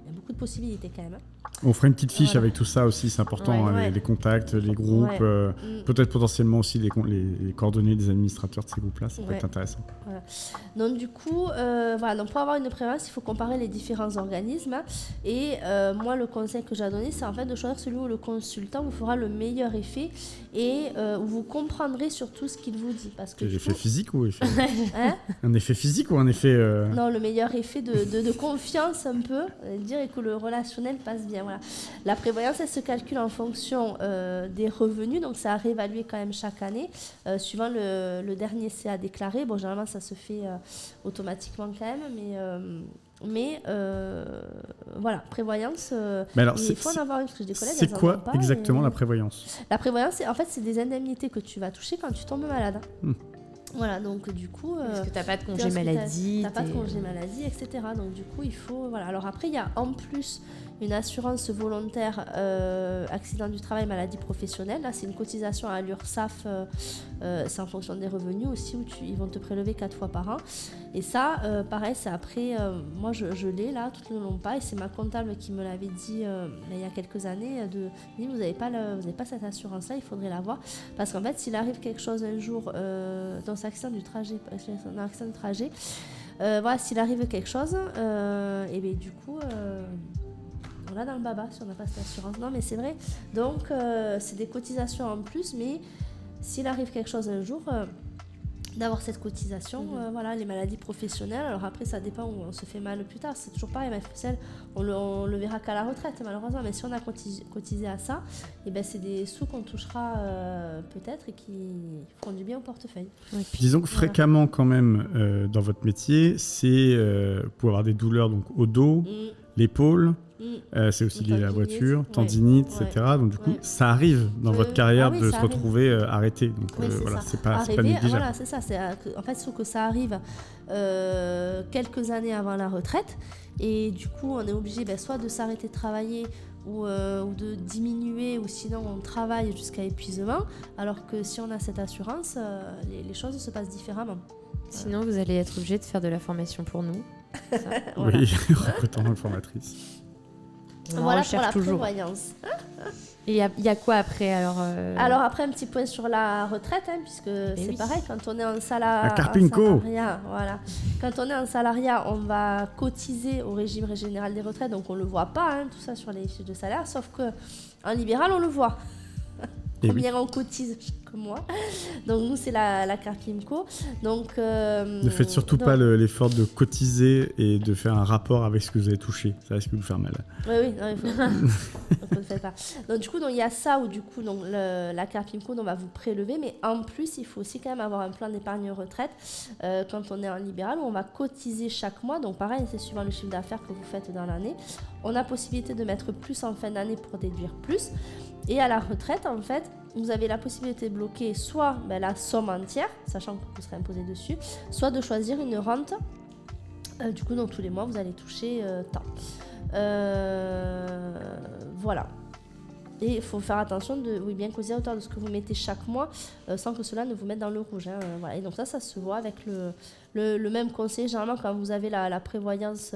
il y a beaucoup de possibilités quand même. On ferait une petite fiche avec tout ça aussi, c'est important, les contacts, les groupes, peut-être potentiellement aussi les coordonnées des administrateurs de ces groupes-là, ça peut être intéressant. Voilà. Donc du coup, donc pour avoir une prévoyance, il faut comparer les différents organismes. Et moi, le conseil que j'ai donné, c'est en fait de choisir celui où le consultant vous fera le meilleur effet et où vous comprendrez surtout ce qu'il vous dit. Parce que l'effet physique ou effet un effet physique ou un effet Non, le meilleur effet de confiance un peu, dire et que le relationnel passe bien. Voilà. La prévoyance, elle se calcule en fonction des revenus, donc c'est à réévaluer quand même chaque année, suivant le dernier CA déclaré. Bon, généralement, ça se fait automatiquement quand même, mais prévoyance, alors, il faut en avoir une, parce que j'ai des collègues, c'est quoi exactement la prévoyance ? La prévoyance, c'est des indemnités que tu vas toucher quand tu tombes malade. Voilà, donc du coup... Parce que tu n'as pas de congé maladie. Tu n'as pas de congé maladie, etc. Donc du coup, il faut... Voilà. Alors après, il y a en plus une assurance volontaire accident du travail, maladie professionnelle. Là, c'est une cotisation à l'URSSAF. C'est en fonction des revenus aussi, où ils vont te prélever 4 fois par an. Et ça, pareil, c'est après... moi, je l'ai là, tout le long pas. Et c'est ma comptable qui me l'avait dit il y a quelques années. Vous n'avez pas cette assurance-là, il faudrait l'avoir. Parce qu'en fait, s'il arrive quelque chose un jour dans cet accident du trajet, s'il arrive quelque chose, et bien du coup... on l'a dans le baba si on n'a pas cette assurance. Non, mais c'est vrai. Donc, c'est des cotisations en plus, mais s'il arrive quelque chose un jour, d'avoir cette cotisation, les maladies professionnelles. Alors après, ça dépend où on se fait mal plus tard. C'est toujours pareil, mais on le verra qu'à la retraite, malheureusement. Mais si on a cotisé à ça, c'est des sous qu'on touchera peut-être et qui feront du bien au portefeuille. Ouais. Disons que fréquemment, quand même, dans votre métier, c'est pour avoir des douleurs donc, au dos, l'épaule. C'est aussi lié à la voiture, tendinite, etc. Donc du coup, ça arrive dans votre carrière de se retrouver arrêté. Donc c'est pas négligeable. Voilà, c'est ça. En fait, il faut que ça arrive quelques années avant la retraite. Et du coup, on est obligé soit de s'arrêter de travailler ou de diminuer, ou sinon on travaille jusqu'à épuisement. Alors que si on a cette assurance, les choses se passent différemment. Sinon, vous allez être obligé de faire de la formation pour nous. Oui, recrutant une formatrice. Voilà pour la prévoyance. Et il y a quoi après alors après, un petit point sur la retraite, puisque c'est pareil, quand on est en salariat, voilà. Quand on est en salariat, on va cotiser au régime général des retraites, donc on ne le voit pas, tout ça sur les fiches de salaire, sauf qu'en libéral, on le voit. Combien on cotise chaque mois. Donc nous, c'est la Carpimco. Donc, ne faites surtout pas l'effort de cotiser et de faire un rapport avec ce que vous avez touché. Ça risque de vous faire mal. Oui, non, il faut... donc, on ne fait pas. Donc du coup, il y a ça où du coup, donc, la Carpimco, on va vous prélever. Mais en plus, il faut aussi quand même avoir un plan d'épargne retraite quand on est en libéral où on va cotiser chaque mois. Donc pareil, c'est suivant le chiffre d'affaires que vous faites dans l'année. On a possibilité de mettre plus en fin d'année pour déduire plus. Et à la retraite, en fait, vous avez la possibilité de bloquer soit la somme entière, sachant que vous serez imposé dessus, soit de choisir une rente. Du coup, donc tous les mois, vous allez toucher tant. Voilà. Et il faut faire attention de bien causer à hauteur de ce que vous mettez chaque mois, sans que cela ne vous mette dans le rouge. Voilà. Et donc ça se voit avec le même conseil. Généralement, quand vous avez la prévoyance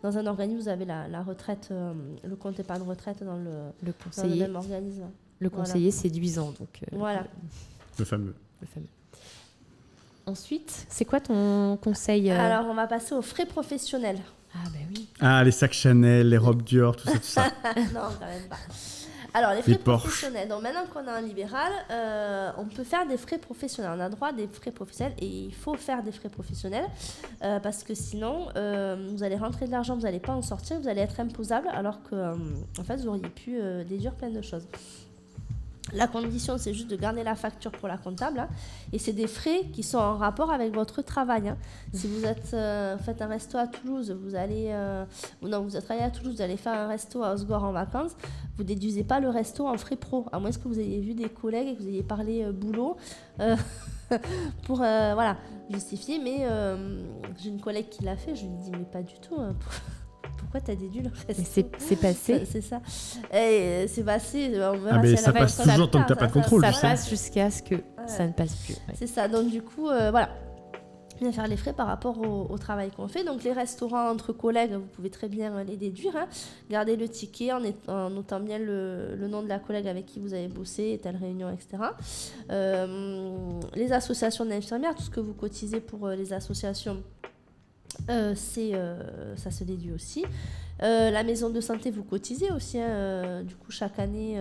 dans un organisme, vous avez la retraite, le compte épargne retraite dans le même organisme. Le conseiller séduisant. Donc, voilà. Le fameux. Ensuite, c'est quoi ton conseil Alors, on va passer aux frais professionnels. Ah, ben oui. Ah, les sacs Chanel, les robes Dior, tout ça. Non, quand même pas. Alors, les frais professionnels. Donc, maintenant qu'on est en libéral, on peut faire des frais professionnels. On a droit à des frais professionnels et il faut faire des frais professionnels parce que sinon, vous allez rentrer de l'argent, vous n'allez pas en sortir, vous allez être imposable alors que, en fait, vous auriez pu déduire plein de choses. La condition, c'est juste de garder la facture pour la comptable. Et c'est des frais qui sont en rapport avec votre travail. Si vous faites un resto à Toulouse, vous allez travaillé à Toulouse, vous allez faire un resto à Osgore en vacances, vous ne déduisez pas le resto en frais pro, à moins que vous ayez vu des collègues et que vous ayez parlé boulot pour justifier. Mais j'ai une collègue qui l'a fait, je lui dis mais pas du tout. Pourquoi t'as déduit le resto ? C'est passé. C'est ça. Et c'est passé. On verra mais ça passe toujours tant que t'as pas de contrôle. Ça passe jusqu'à ce que ça ne passe plus. Ouais. C'est ça. Donc du coup, voilà. Bien faire les frais par rapport au travail qu'on fait. Donc les restaurants entre collègues, vous pouvez très bien les déduire. Gardez le ticket en notant bien le nom de la collègue avec qui vous avez bossé, telle réunion, etc. Les associations d'infirmières, tout ce que vous cotisez pour les associations, ça se déduit aussi. La maison de santé, vous cotisez aussi. Du coup, chaque année,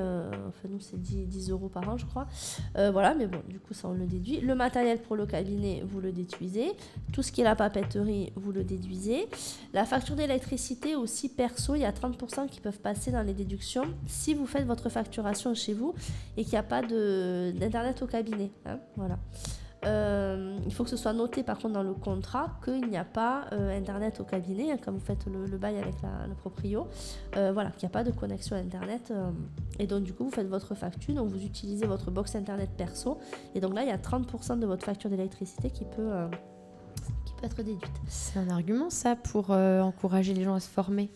nous, c'est 10 € par an, je crois. Voilà, mais bon, du coup, ça, on le déduit. Le matériel pour le cabinet, vous le déduisez. Tout ce qui est la papeterie, vous le déduisez. La facture d'électricité aussi, perso, il y a 30% qui peuvent passer dans les déductions si vous faites votre facturation chez vous et qu'il n'y a pas d'internet au cabinet. Voilà. Il faut que ce soit noté par contre dans le contrat qu'il n'y a pas internet au cabinet quand vous faites le bail avec le proprio, voilà, qu'il n'y a pas de connexion internet et donc du coup vous faites votre facture, donc vous utilisez votre box internet perso et donc là il y a 30% de votre facture d'électricité qui peut être déduite. C'est un argument ça pour encourager les gens à se former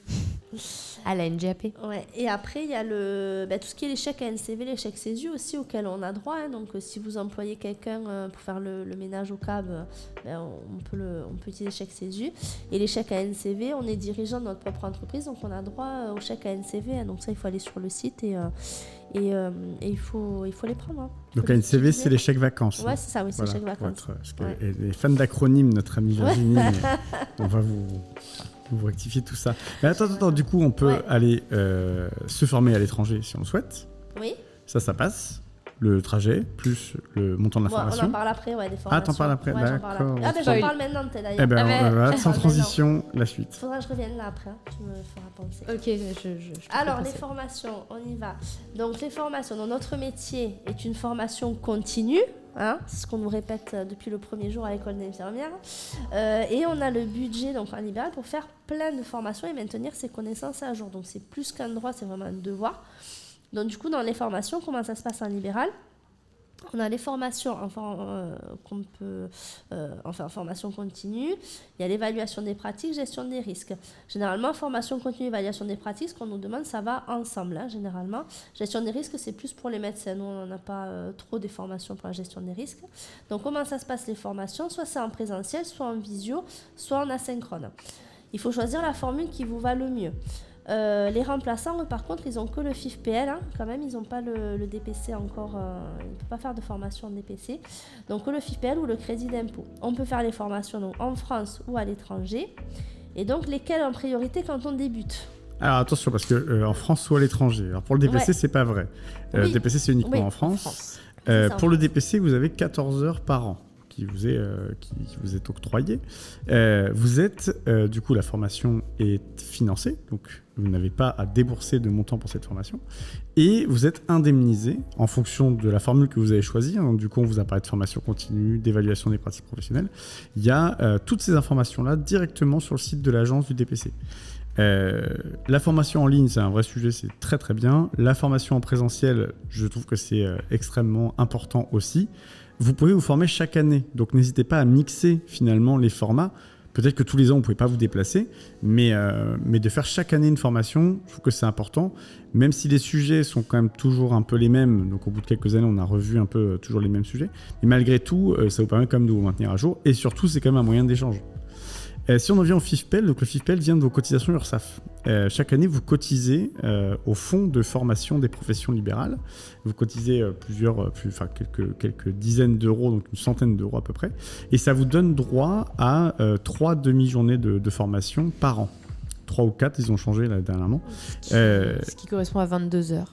à la NGAP. Ouais. Et après il y a tout ce qui est les chèques ANCV, les chèques CESU aussi auxquels on a droit. Donc si vous employez quelqu'un pour faire le ménage au cab, on peut utiliser les chèques CESU. Et les chèques ANCV, on est dirigeant de notre propre entreprise, donc on a droit aux chèques ANCV. Donc ça il faut aller sur le site et il faut les prendre. Donc ANCV, c'est les chèques vacances. Ouais, c'est ça, oui, c'est les chèques vacances. Parce que les fans d'acronymes, notre amie Virginie, on va vous rectifier tout ça. Mais attends, du coup, on peut aller se former à l'étranger si on le souhaite. Oui. Ça passe. Le trajet, plus le montant de la formation. On en parle après, des formations. Ah, t'en parles après, d'accord. J'en parle maintenant, d'ailleurs. Voilà, sans transition, la suite. Faudra que je revienne là après, tu me feras penser. Ok, Alors, les formations, on y va. Donc, les formations, donc, notre métier est une formation continue. C'est ce qu'on nous répète depuis le premier jour à l'école d'infirmière. Et on a le budget donc, en libéral pour faire plein de formations et maintenir ses connaissances à jour. Donc, c'est plus qu'un droit, c'est vraiment un devoir. Donc du coup, dans les formations, comment ça se passe en libéral ? On a les formations en formation continue. Il y a l'évaluation des pratiques, gestion des risques. Généralement, formation continue, évaluation des pratiques, ce qu'on nous demande, ça va ensemble. Généralement, gestion des risques, c'est plus pour les médecins. Nous, on n'a pas trop des formations pour la gestion des risques. Donc, comment ça se passe les formations ? Soit c'est en présentiel, soit en visio, soit en asynchrone. Il faut choisir la formule qui vous va le mieux. Les remplaçants, eux, par contre, ils ont que le FIFPL, hein, quand même, ils n'ont pas le DPC encore, ils ne peuvent pas faire de formation en DPC, donc le FIFPL ou le crédit d'impôt. On peut faire les formations donc, en France ou à l'étranger, et donc lesquelles en priorité quand on débute. Alors attention, parce que en France ou à l'étranger. Alors pour le DPC, c'est pas vrai. Oui. DPC, c'est uniquement en France. Pour le DPC, vous avez 14 heures par an qui vous est octroyé. Vous êtes, du coup, la formation est financée, donc vous n'avez pas à débourser de montant pour cette formation. Et vous êtes indemnisé en fonction de la formule que vous avez choisie. Donc, du coup, on vous a parlé de formation continue, d'évaluation des pratiques professionnelles. Il y a toutes ces informations-là directement sur le site de l'agence du DPC. La formation en ligne, c'est un vrai sujet, c'est très très bien. La formation en présentiel, je trouve que c'est extrêmement important aussi. Vous pouvez vous former chaque année, donc n'hésitez pas à mixer finalement les formats. Peut-être que tous les ans, vous ne pouvez pas vous déplacer, mais de faire chaque année une formation, je trouve que c'est important. Même si les sujets sont quand même toujours un peu les mêmes, donc au bout de quelques années, on a revu un peu toujours les mêmes sujets. Mais malgré tout, ça vous permet quand même de vous maintenir à jour. Et surtout, c'est quand même un moyen d'échange. Si on en vient au FIFPEL, donc le FIFPEL vient de vos cotisations URSSAF. Chaque année, vous cotisez au fonds de formation des professions libérales. Vous cotisez quelques dizaines d'euros, donc une centaine d'euros à peu près. Et ça vous donne droit à 3 demi-journées de formation par an. 3 ou 4, ils ont changé là, dernièrement. Ce qui correspond à 22 heures.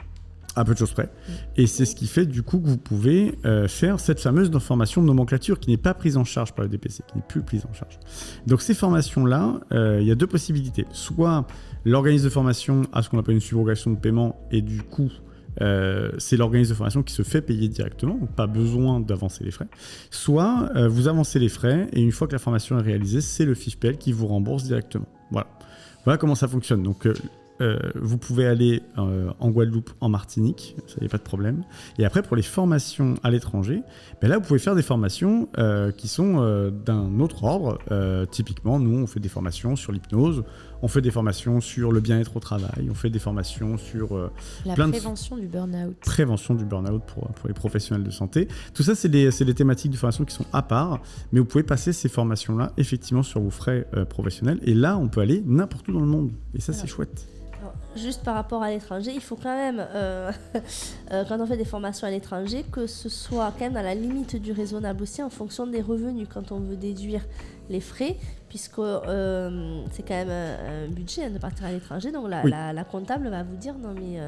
À peu de choses près. Et c'est ce qui fait du coup que vous pouvez faire cette fameuse formation de nomenclature qui n'est pas prise en charge par le DPC, qui n'est plus prise en charge. Donc ces formations-là, il y a 2 possibilités. Soit l'organisme de formation a ce qu'on appelle une subrogation de paiement et du coup, c'est l'organisme de formation qui se fait payer directement, donc pas besoin d'avancer les frais. Soit vous avancez les frais et une fois que la formation est réalisée, c'est le FIFPEL qui vous rembourse directement. Voilà comment ça fonctionne. Donc vous pouvez aller en Guadeloupe, en Martinique, ça n'y a pas de problème. Et après, pour les formations à l'étranger, là, vous pouvez faire des formations qui sont d'un autre ordre. Typiquement, nous, on fait des formations sur l'hypnose, on fait des formations sur le bien-être au travail, on fait des formations sur la prévention du burn-out. Prévention du burn-out pour les professionnels de santé. Tout ça, c'est des thématiques de formation qui sont à part, mais vous pouvez passer ces formations-là effectivement sur vos frais professionnels. Et là, on peut aller n'importe où dans le monde. Et ça, c'est chouette. Juste par rapport à l'étranger, il faut quand même, quand on fait des formations à l'étranger, que ce soit quand même dans la limite du raisonnable aussi en fonction des revenus quand on veut déduire les frais, puisque c'est quand même un budget de partir à l'étranger. Donc la comptable va vous dire non mais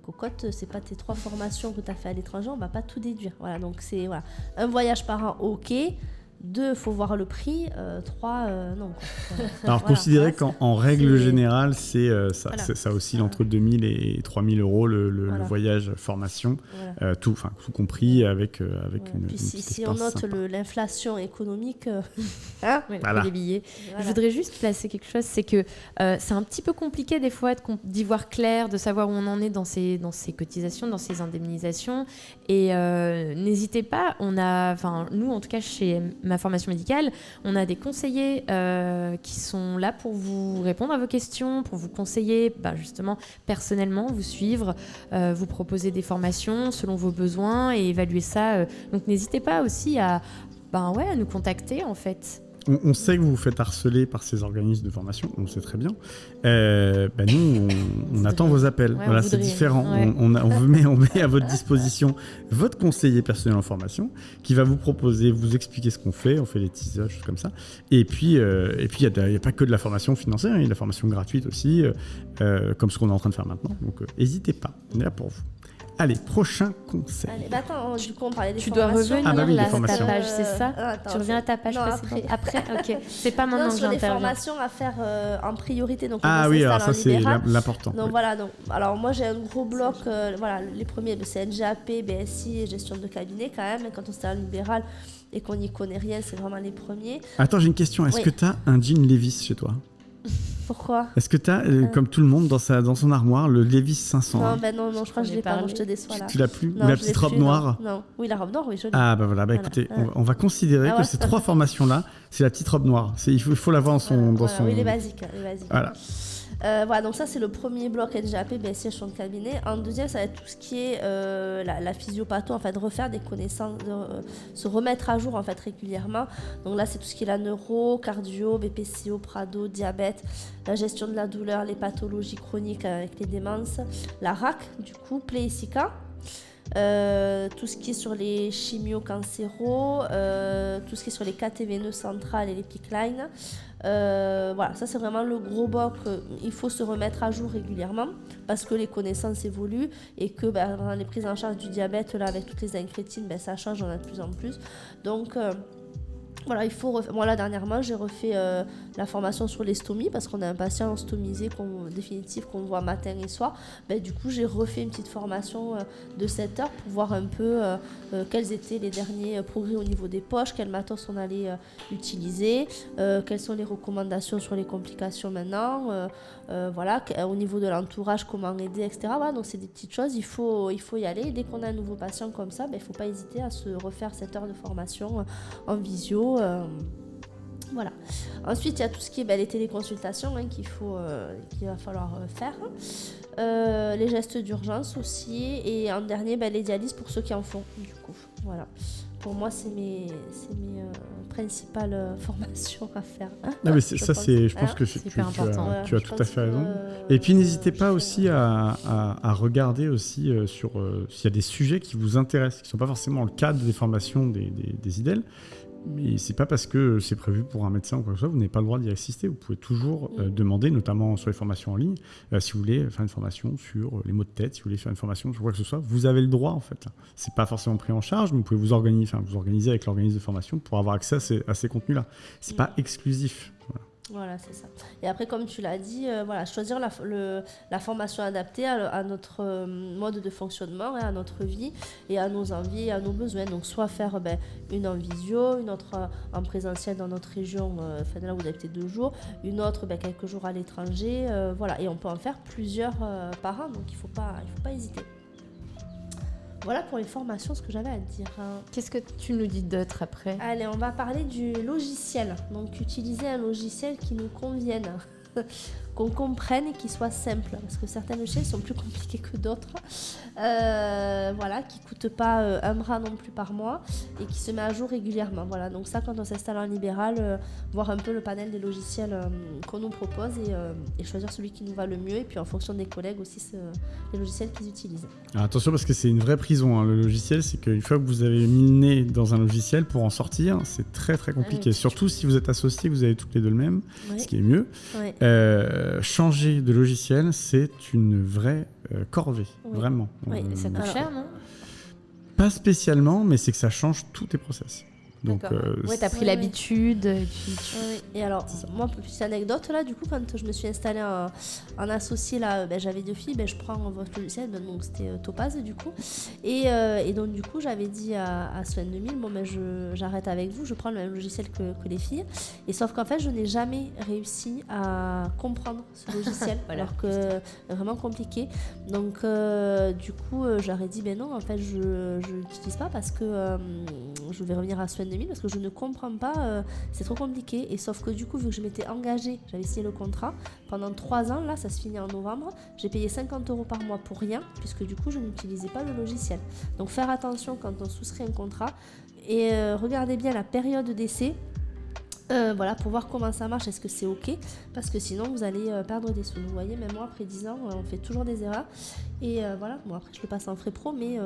cocotte, c'est pas tes 3 formations que tu as fait à l'étranger, on va pas tout déduire. Voilà, donc c'est un voyage par an, ok. 2, il faut voir le prix. 3, non. Alors, considérez qu'en règle générale, ça oscille entre 2000 et 3000 euros le voyage formation, tout compris avec une Puis si on note l'inflation économique, les billets. Je voudrais juste placer quelque chose, c'est que c'est un petit peu compliqué des fois d'y voir clair, de savoir où on en est dans ces cotisations, dans ces indemnisations. Et n'hésitez pas, nous en tout cas chez ma formation médicale, on a des conseillers qui sont là pour vous répondre à vos questions, pour vous conseiller justement personnellement, vous suivre, vous proposer des formations selon vos besoins et évaluer ça. Donc n'hésitez pas aussi à nous contacter en fait. On sait que vous vous faites harceler par ces organismes de formation, on le sait très bien. Nous, on attend vos appels. C'est différent. Ouais. On met à votre disposition votre conseiller personnel en formation qui va vous proposer, vous expliquer ce qu'on fait. On fait les teasers, choses comme ça. Et puis, il n'y a pas que de la formation financière, il y a de la formation gratuite aussi, comme ce qu'on est en train de faire maintenant. Donc, n'hésitez pas, on est là pour vous. Allez, prochain conseil. Attends, du coup, on parlait des tu formations. Tu dois revenir à ta page, c'est ça tu reviens à ta page précédente. Après, ok. C'est pas maintenant que j'interviens. Sur les formations à faire en priorité. Donc alors ça, c'est l'important. Donc voilà, alors moi, j'ai un gros bloc. Les premiers, c'est NGAP, BSI et gestion de cabinet quand même. Quand on s'est en libéral et qu'on n'y connaît rien, c'est vraiment les premiers. Attends, j'ai une question. Est-ce que tu as un jean Levi's chez toi ? Pourquoi ? Est-ce que tu as, comme tout le monde, dans son armoire, le Levi's 500 ? Non, je crois que je l'ai pas, je te déçois là. Tu l'as plus ? Ou la petite robe noire ? Non, oui, la robe noire, oui, je l'ai. Ah, écoutez, on va considérer que ces 3 formations-là, c'est la petite robe noire. Il faut l'avoir dans son... Oui, les basiques. Voilà. Voilà, donc ça c'est le premier bloc NGAP, siège sur le cabinet. En deuxième, ça va être tout ce qui est la physiopatho, en fait, refaire des connaissances, se remettre à jour en fait régulièrement. Donc là, c'est tout ce qui est la neuro, cardio, BPCO, Prado, diabète, la gestion de la douleur, les pathologies chroniques avec les démences, la RAC, du coup, PLE et SICA. Tout ce qui est sur les chimio-cancéraux, tout ce qui est sur les cathés veineux centrales et les PICC line. Voilà, ça c'est vraiment le gros bloc. Il faut se remettre à jour régulièrement parce que les connaissances évoluent et que dans les prises en charge du diabète, là, avec toutes les incrétines, ça change, on a de plus en plus. Donc voilà, il faut moi là dernièrement j'ai refait la formation sur les stomies parce qu'on a un patient stomisé définitif qu'on voit matin et soir. Du coup j'ai refait une petite formation de 7 heures pour voir un peu quels étaient les derniers progrès au niveau des poches, quel matos on allait utiliser, quelles sont les recommandations sur les complications maintenant, voilà, au niveau de l'entourage, comment aider, etc. Voilà, donc c'est des petites choses, il faut y aller. Et dès qu'on a un nouveau patient comme ça, il ne faut pas hésiter à se refaire 7 heures de formation en visio. Voilà. Ensuite, il y a tout ce qui est les téléconsultations qu'il va falloir faire. Les gestes d'urgence aussi. Et en dernier, les dialyses pour ceux qui en font, du coup. Voilà. Pour moi, c'est mes principales formations à faire. Je pense que tu as tout à fait raison. Et puis, n'hésitez pas aussi à regarder aussi s'il y a des sujets qui vous intéressent, qui ne sont pas forcément le cadre des formations des IDEL. Mais c'est pas parce que c'est prévu pour un médecin ou quoi que ce soit, vous n'avez pas le droit d'y assister. Vous pouvez toujours demander, notamment sur les formations en ligne, si vous voulez faire une formation sur les maux de tête, si vous voulez faire une formation sur quoi que ce soit, vous avez le droit en fait. C'est pas forcément pris en charge, mais vous pouvez vous organiser avec l'organisme de formation pour avoir accès à ces contenus-là. C'est pas exclusif. Voilà, c'est ça. Et après, comme tu l'as dit, choisir la formation adaptée à notre mode de fonctionnement, à notre vie et à nos envies et à nos besoins. Donc, soit faire une en visio, une autre en présentiel dans notre région, là où vous habitez 2 jours, une autre quelques jours à l'étranger. Voilà. Et on peut en faire plusieurs par an, donc il ne faut pas hésiter. Voilà pour les formations, ce que j'avais à te dire. Qu'est-ce que tu nous dis d'autre après ? Allez, on va parler du logiciel. Donc, utiliser un logiciel qui nous convienne, qu'on comprenne et qui soit simple. Parce que certains logiciels sont plus compliqués que d'autres. Voilà, qui ne coûtent pas un bras non plus par mois et qui se met à jour régulièrement. Voilà, donc ça, quand on s'installe en libéral, voir un peu le panel des logiciels qu'on nous propose et choisir celui qui nous va le mieux. Et puis, en fonction des collègues aussi, les logiciels qu'ils utilisent. Alors, attention, parce que c'est une vraie prison, le logiciel. C'est qu'une fois que vous avez mis le nez dans un logiciel, pour en sortir, c'est très, très compliqué. Oui. Surtout si vous êtes associés, vous avez toutes les deux le même, ce qui est mieux. Oui. Changer de logiciel, c'est une vraie corvée, vraiment. Oui, et ça coûte cher, non ? Pas spécialement, mais c'est que ça change tous tes process. Donc, t'as pris l'habitude. Et alors, moi, petite anecdote là, du coup, quand je me suis installée en associé là, j'avais 2 filles, je prends votre logiciel, donc c'était Topaz du coup. Et donc du coup, j'avais dit à Sven 2000, j'arrête avec vous, je prends le même logiciel que les filles. Et sauf qu'en fait, je n'ai jamais réussi à comprendre ce logiciel, voilà, alors que vraiment compliqué. Donc du coup, j'aurais dit non, en fait, je l'utilise pas parce que je vais revenir à Sven parce que je ne comprends pas, c'est trop compliqué. Et sauf que du coup, vu que je m'étais engagée, j'avais signé le contrat pendant 3 ans, là ça se finit en novembre, j'ai payé 50 € par mois pour rien, puisque du coup je n'utilisais pas le logiciel. Donc faire attention quand on souscrit un contrat et regardez bien la période d'essai. Voilà, pour voir comment ça marche, est-ce que c'est ok, parce que sinon vous allez perdre des sous. Vous voyez, même moi après 10 ans on fait toujours des erreurs et voilà, bon après je le passe en frais pro, mais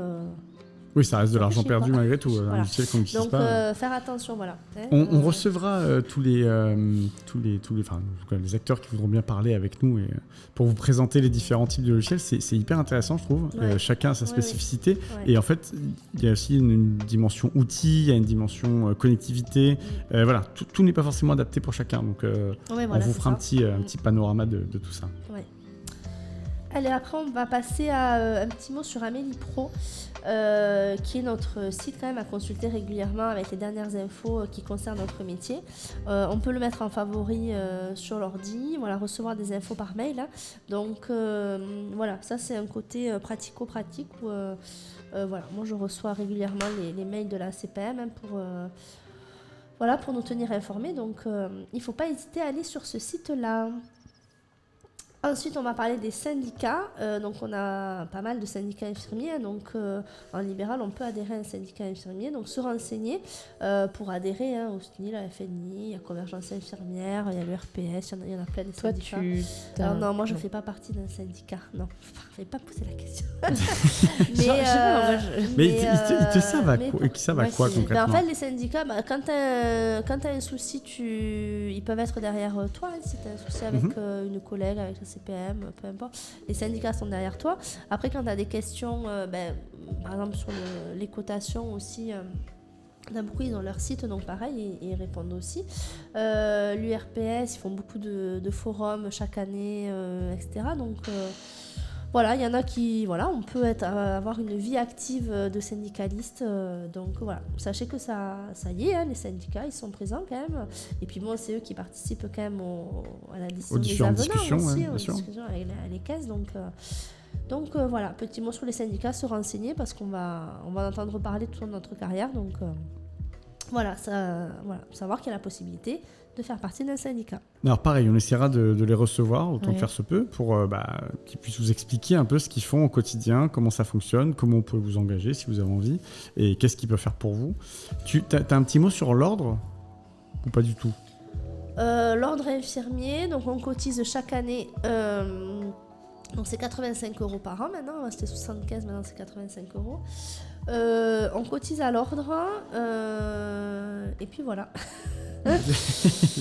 oui, ça reste de l'argent perdu malgré tout. Voilà. Un logiciel qu'on n'utilise pas. Donc, faire attention, voilà. On recevra tous les acteurs qui voudront bien parler avec nous et, pour vous présenter les différents types de logiciels. C'est hyper intéressant, je trouve. Ouais. Chacun a sa spécificité. Ouais. Et en fait, il y a aussi une dimension outil, il y a une dimension connectivité. Voilà, tout n'est pas forcément adapté pour chacun. Donc, on vous fera un petit panorama de tout ça. Ouais. Allez, après, on va passer à un petit mot sur Amélie Pro. Qui est notre site quand même à consulter régulièrement avec les dernières infos qui concernent notre métier. On peut le mettre en favori sur l'ordi, voilà, recevoir des infos par mail. Hein. Donc voilà, ça c'est un côté pratico-pratique où voilà, moi je reçois régulièrement les mails de la CPM hein, pour nous tenir informés. Donc il ne faut pas hésiter à aller sur ce site-là. Ensuite, on va parler des syndicats. Donc, on a pas mal de syndicats infirmiers. Donc, en libéral, on peut adhérer à un syndicat infirmier. Donc, se renseigner pour adhérer au SNIL, à la FNI, il y a Convergence infirmière, il y a l'URPS, il y en a plein de syndicats. Alors, non, moi, je ne fais pas partie d'un syndicat. Non, je n'avais pas posé la question. Mais ils te servent à quoi concrètement? En fait, les syndicats, quand tu as un souci, ils peuvent être derrière toi. Si tu as un souci avec une collègue, avec le CPM, peu importe, les syndicats sont derrière toi. Après, quand tu as des questions, par exemple sur les cotations aussi, beaucoup ils ont leur site, donc pareil, ils répondent aussi. L'URPS, ils font beaucoup de forums chaque année, etc. Donc voilà, il y en a qui, on peut avoir une vie active de syndicaliste. Donc voilà, sachez que ça y est, les syndicats, ils sont présents quand même. Et puis bon, c'est eux qui participent quand même à la décision des avenants aussi, aux discussions avec les caisses. Donc voilà, petit mot sur les syndicats, se renseigner parce qu'on va en entendre parler tout au long de notre carrière. Donc savoir qu'il y a la possibilité de faire partie d'un syndicat. Alors pareil, on essaiera de les recevoir autant que faire se peut pour qu'ils puissent vous expliquer un peu ce qu'ils font au quotidien, comment ça fonctionne, comment on peut vous engager si vous avez envie et qu'est-ce qu'ils peuvent faire pour vous. Tu as un petit mot sur l'ordre ou pas du tout? L'ordre infirmier, donc on cotise chaque année. Donc c'est 85 € par an maintenant, c'était 75, maintenant c'est 85 €. On cotise à l'ordre et puis voilà.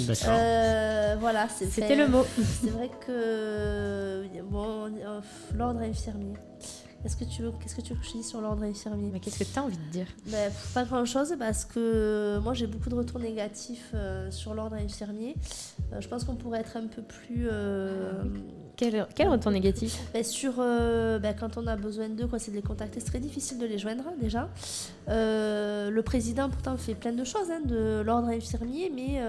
D'accord. Voilà, c'était le mot. C'est vrai que l'ordre infirmier. Qu'est-ce que tu veux que je dise sur l'ordre infirmier? Mais qu'est-ce que tu as envie de dire? Pas grand-chose, parce que moi j'ai beaucoup de retours négatifs sur l'ordre infirmier. Je pense qu'on pourrait être un peu plus... Quel retour négatif? Quand on a besoin d'eux, c'est de les contacter, c'est très difficile de les joindre déjà. Le président pourtant fait plein de choses de l'ordre infirmier, mais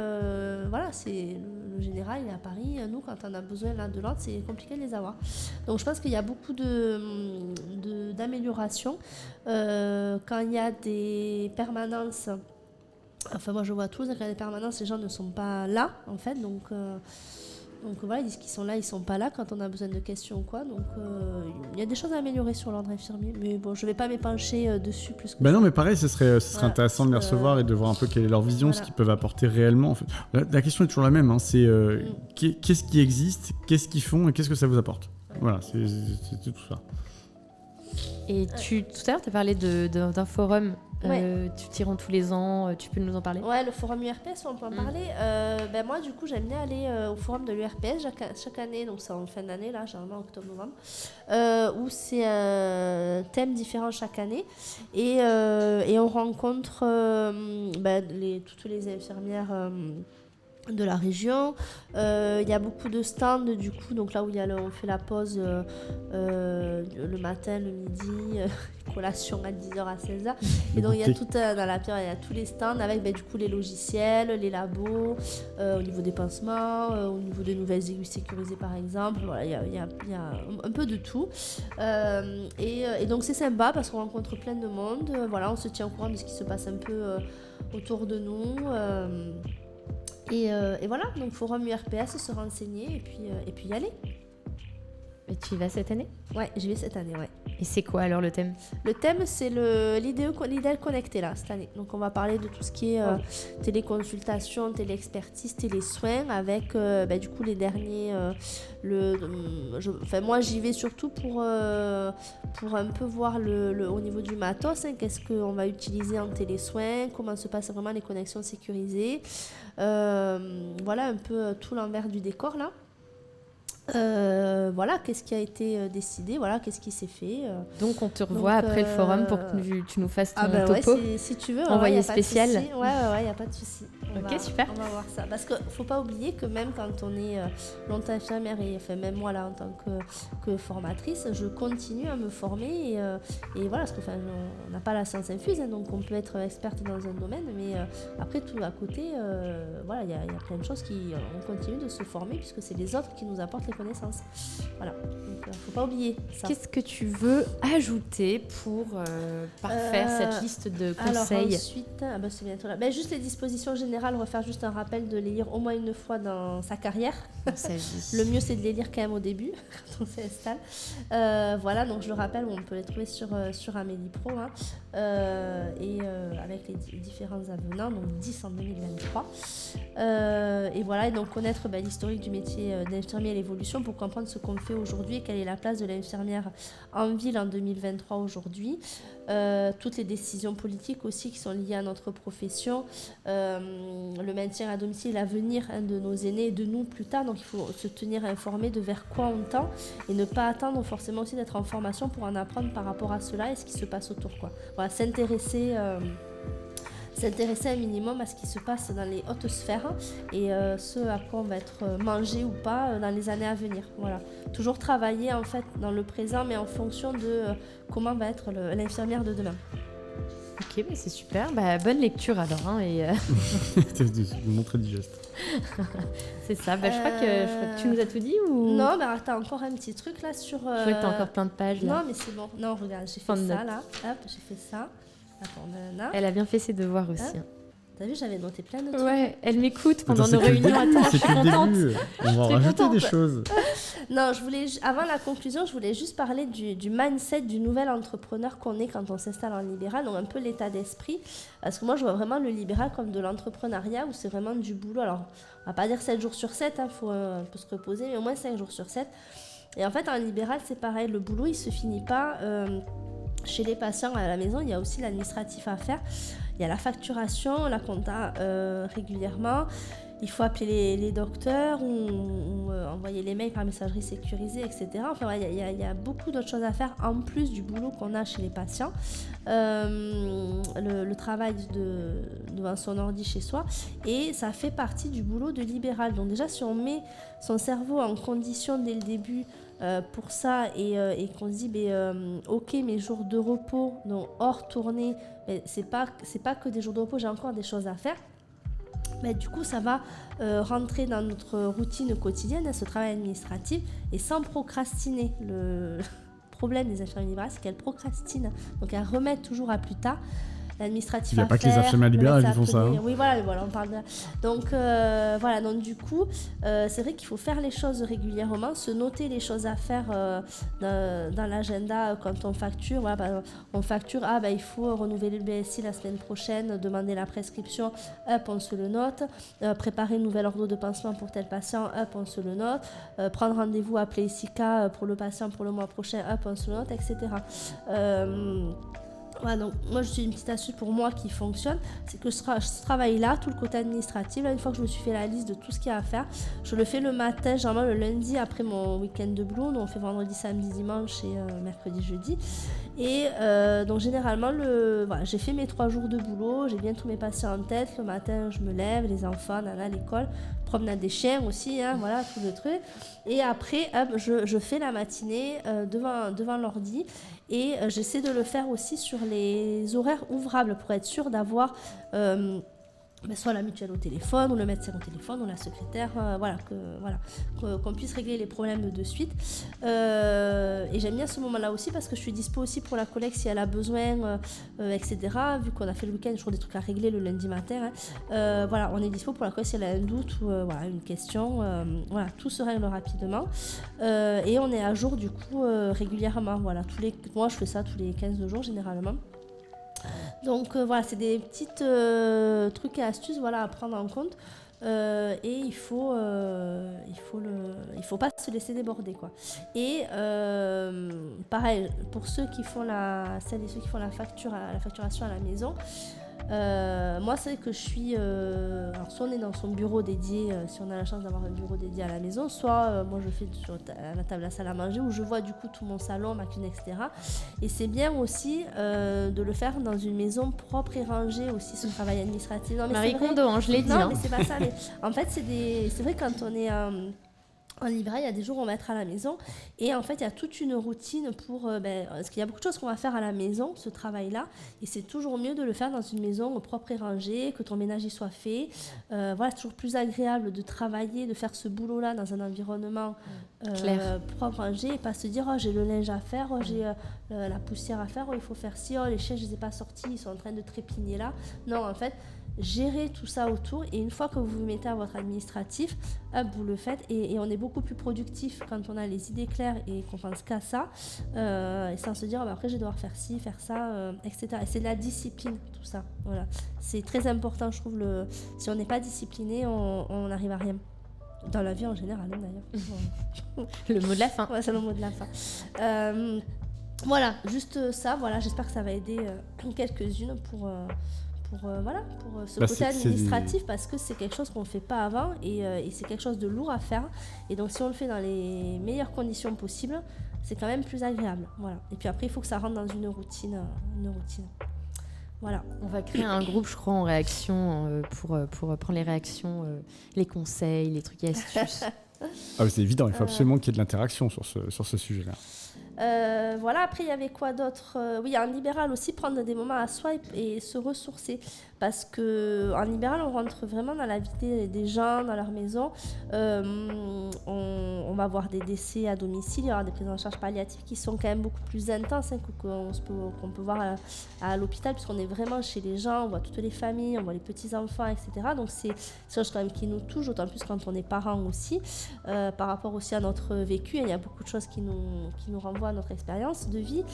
c'est le général, il est à Paris. Nous, quand on a besoin de l'ordre, c'est compliqué de les avoir. Donc je pense qu'il y a beaucoup d'améliorations. Quand il y a des permanences, enfin moi je vois tous, quand il y a des permanences, les gens ne sont pas là en fait, donc voilà, ils disent qu'ils sont là, ils sont pas là quand on a besoin de questions ou quoi. Donc il y a des choses à améliorer sur l'ordre infirmier, mais bon, je vais pas m'épancher dessus plus que non, mais pareil, ce serait intéressant de les recevoir et de voir un peu quelle est leur vision, ce qu'ils peuvent apporter réellement. En fait. La question est toujours la même, c'est qu'est-ce qui existe, qu'est-ce qu'ils font et qu'est-ce que ça vous apporte. Voilà, c'est tout ça. Et tout à l'heure, tu as parlé d'un forum. Tu t'y rends tous les ans, tu peux nous en parler? Ouais, le forum URPS, on peut en parler. Moi, du coup, j'aime bien aller au forum de l'URPS chaque année, donc c'est en fin d'année, là, généralement octobre-novembre, où c'est un thème différent chaque année. Et on rencontre toutes les infirmières de la région. Il y a beaucoup de stands du coup, donc là où on fait la pause le matin, le midi, collation à 10h à 16h, et donc il y a tout dans la pierre, il y a tous les stands avec du coup les logiciels, les labos, au niveau des pansements, au niveau des nouvelles aiguilles sécurisées par exemple. Voilà, il y a un peu de tout, et donc c'est sympa parce qu'on rencontre plein de monde. Voilà, on se tient au courant de ce qui se passe un peu autour de nous. Et voilà, donc forum URPS, se renseigner et puis y aller. Et tu y vas cette année? Ouais, j'y vais cette année, ouais. Et c'est quoi alors le thème? Le thème, c'est l'idéal connecté là, cette année. Donc on va parler de tout ce qui est téléconsultation, téléexpertise, télésoins, avec du coup les derniers... moi j'y vais surtout pour un peu voir au niveau du matos, qu'est-ce qu'on va utiliser en télésoins, comment se passent vraiment les connexions sécurisées. Voilà un peu tout l'envers du décor là. Voilà, qu'est-ce qui a été décidé, voilà, qu'est-ce qui s'est fait. Donc on te revoit après le forum pour que tu nous fasses ton topo. Ouais, si tu veux. Envoyé spécial. Ouais, il n'y a pas de souci. Super. On va voir ça. Parce qu'il ne faut pas oublier que même quand on est longtemps infirmière, et même moi là en tant que formatrice, je continue à me former. Et voilà, parce on n'a pas la science infuse, donc on peut être experte dans un domaine, mais après tout à côté, il y a plein de choses on continue de se former puisque c'est les autres qui nous apportent les connaissances. Voilà, donc faut pas oublier ça. Qu'est-ce que tu veux ajouter pour parfaire cette liste de conseils? Alors ensuite, c'est bientôt là. Juste les dispositions générales, refaire juste un rappel de les lire au moins une fois dans sa carrière. Le mieux c'est de les lire quand même au début, quand on s'installe. Voilà, donc je le rappelle, on peut les trouver sur Amélie Pro, hein, et avec les différents avenants, donc 10 en 2023. Et voilà, et donc connaître l'historique du métier d'infirmier et l'évolution pour comprendre ce qu'on fait aujourd'hui et quelle est la place de l'infirmière en ville en 2023 aujourd'hui. Toutes les décisions politiques aussi qui sont liées à notre profession, le maintien à domicile, l'avenir de nos aînés et de nous plus tard. Donc il faut se tenir informé de vers quoi on tend et ne pas attendre forcément aussi d'être en formation pour en apprendre par rapport à cela et ce qui se passe autour, quoi. Voilà, s'intéresser un minimum à ce qui se passe dans les hautes sphères et ce à quoi on va être mangé ou pas dans les années à venir. Voilà. Toujours travailler en fait dans le présent mais en fonction de comment va être l'infirmière de demain. Ok, c'est super. Bonne lecture alors. Hein, et Je vous montrer digeste. C'est ça. Je crois que tu nous as tout dit ou... Non, t'as encore un petit truc là sur... Je crois que t'as encore plein de pages là. Non, mais c'est bon. Non, regarde, j'ai fait ça là. Hop, j'ai fait ça. Attends, elle a bien fait ses devoirs aussi. T'as vu, j'avais noté plein de trucs. Ouais, elle m'écoute pendant nos réunions. Attends, je suis contente. On va en rajouter des choses. Non, avant la conclusion, je voulais juste parler du mindset du nouvel entrepreneur qu'on est quand on s'installe en libéral, donc un peu l'état d'esprit. Parce que moi, je vois vraiment le libéral comme de l'entrepreneuriat où c'est vraiment du boulot. Alors, on va pas dire 7 jours sur 7, faut un peu se reposer, mais au moins 5 jours sur 7. Et en fait, en libéral, c'est pareil. Le boulot, il se finit pas... Chez les patients à la maison, il y a aussi l'administratif à faire. Il y a la facturation, la compta régulièrement. Il faut appeler les docteurs ou envoyer les mails par messagerie sécurisée, etc. Enfin, il y a beaucoup d'autres choses à faire en plus du boulot qu'on a chez les patients. Le travail devant son ordi chez soi. Et ça fait partie du boulot de libéral. Donc déjà, si on met son cerveau en condition dès le début pour ça et qu'on se dit ok, mes jours de repos, donc hors tournée, c'est pas que des jours de repos, j'ai encore des choses à faire. Du coup, ça va rentrer dans notre routine quotidienne, ce travail administratif, et sans procrastiner. Le problème des infirmières libérales, c'est qu'elles procrastinent. Donc, elles remettent toujours à plus tard. L'administratif il n'y a pas que les infirmières libérales qui font ça. Hein. Oui, voilà, on parle de... Donc, voilà, donc du coup, c'est vrai qu'il faut faire les choses régulièrement, se noter les choses à faire dans l'agenda quand on facture. Voilà, on facture, il faut renouveler le BSI la semaine prochaine, demander la prescription, on se le note. Préparer une nouvelle ordre de pansement pour tel patient, on se le note. Prendre rendez-vous, appeler SICA pour le patient pour le mois prochain, on se le note, etc. Voilà, donc moi je suis une petite astuce pour moi qui fonctionne, c'est que ce travail-là, tout le côté administratif, là, une fois que je me suis fait la liste de tout ce qu'il y a à faire, je le fais le matin, généralement le lundi après mon week-end de boulot, donc on fait vendredi, samedi, dimanche et mercredi, jeudi. Et donc généralement, j'ai fait mes 3 jours de boulot, j'ai bien tous mes patients en tête, le matin je me lève, les enfants, nana, l'école, promenade des chiens aussi, hein, voilà, tout le truc. Et après, je fais la matinée devant l'ordi. Et j'essaie de le faire aussi sur les horaires ouvrables pour être sûre d'avoir soit la mutuelle au téléphone, ou le médecin au téléphone, ou la secrétaire, qu'on puisse régler les problèmes de suite. Et j'aime bien ce moment-là aussi parce que je suis dispo aussi pour la collègue si elle a besoin, etc. Vu qu'on a fait le week-end, toujours des trucs à régler le lundi matin. On est dispo pour la collègue si elle a un doute ou une question. Tout se règle rapidement. Et on est à jour du coup régulièrement. Moi, je fais ça tous les 15 jours généralement. Donc c'est des petites trucs et astuces à prendre en compte et il faut pas se laisser déborder, quoi. Et pareil pour celles et ceux qui font la facturation à la maison. Moi, c'est que je suis... alors, soit on est dans son bureau dédié, si on a la chance d'avoir un bureau dédié à la maison, soit moi, je fais sur la table à la salle à manger où je vois du coup tout mon salon, ma cuisine, etc. Et c'est bien aussi de le faire dans une maison propre et rangée aussi, ce travail administratif. Non, mais Marie Kondo, je l'ai dit. Non, mais c'est pas ça. Mais en fait, c'est vrai quand on est... En libéral, il y a des jours où on va être à la maison et en fait, il y a toute une routine parce qu'il y a beaucoup de choses qu'on va faire à la maison, ce travail-là, et c'est toujours mieux de le faire dans une maison propre et rangée, que ton ménage y soit fait. C'est toujours plus agréable de travailler, de faire ce boulot-là dans un environnement propre, rangé, et pas se dire j'ai le linge à faire, j'ai la poussière à faire, il faut faire ci, les chiens je les ai pas sortis, ils sont en train de trépigner là. Non, en fait, gérer tout ça autour, et une fois que vous vous mettez à votre administratif, vous le faites, et on est beaucoup plus productif quand on a les idées claires et qu'on pense qu'à ça, et sans se dire après je vais devoir faire ci, faire ça, etc. Et c'est de la discipline, tout ça. Voilà. C'est très important, je trouve. Si on n'est pas discipliné, on n'arrive à rien. Dans la vie en général, d'ailleurs. Le mot de la fin. Ouais, c'est le mot de la fin. Voilà, juste ça. Voilà, j'espère que ça va aider quelques-unes pour ce côté administratif, parce que c'est quelque chose qu'on ne fait pas avant, et c'est quelque chose de lourd à faire, et donc si on le fait dans les meilleures conditions possibles, c'est quand même plus agréable. Voilà. Et puis après il faut que ça rentre dans une routine. Voilà. On va créer un groupe, je crois, en réaction pour prendre les réactions, les conseils, les trucs et astuces. C'est évident, il faut absolument qu'il y ait de l'interaction sur ce sujet-là. Voilà, après il y avait quoi d'autre? Oui, en libéral aussi, prendre des moments à soi et se ressourcer, parce qu'en libéral on rentre vraiment dans la vie des gens, dans leur maison. On va avoir des décès à domicile, il y aura des prises en charge palliatives qui sont quand même beaucoup plus intenses qu'on peut voir à l'hôpital, puisqu'on est vraiment chez les gens, on voit toutes les familles, on voit les petits-enfants, etc. Donc c'est chose quand même qui nous touche, d'autant plus quand on est parents aussi, par rapport aussi à notre vécu. Il y a beaucoup de choses qui nous renvoient à notre expérience de vie.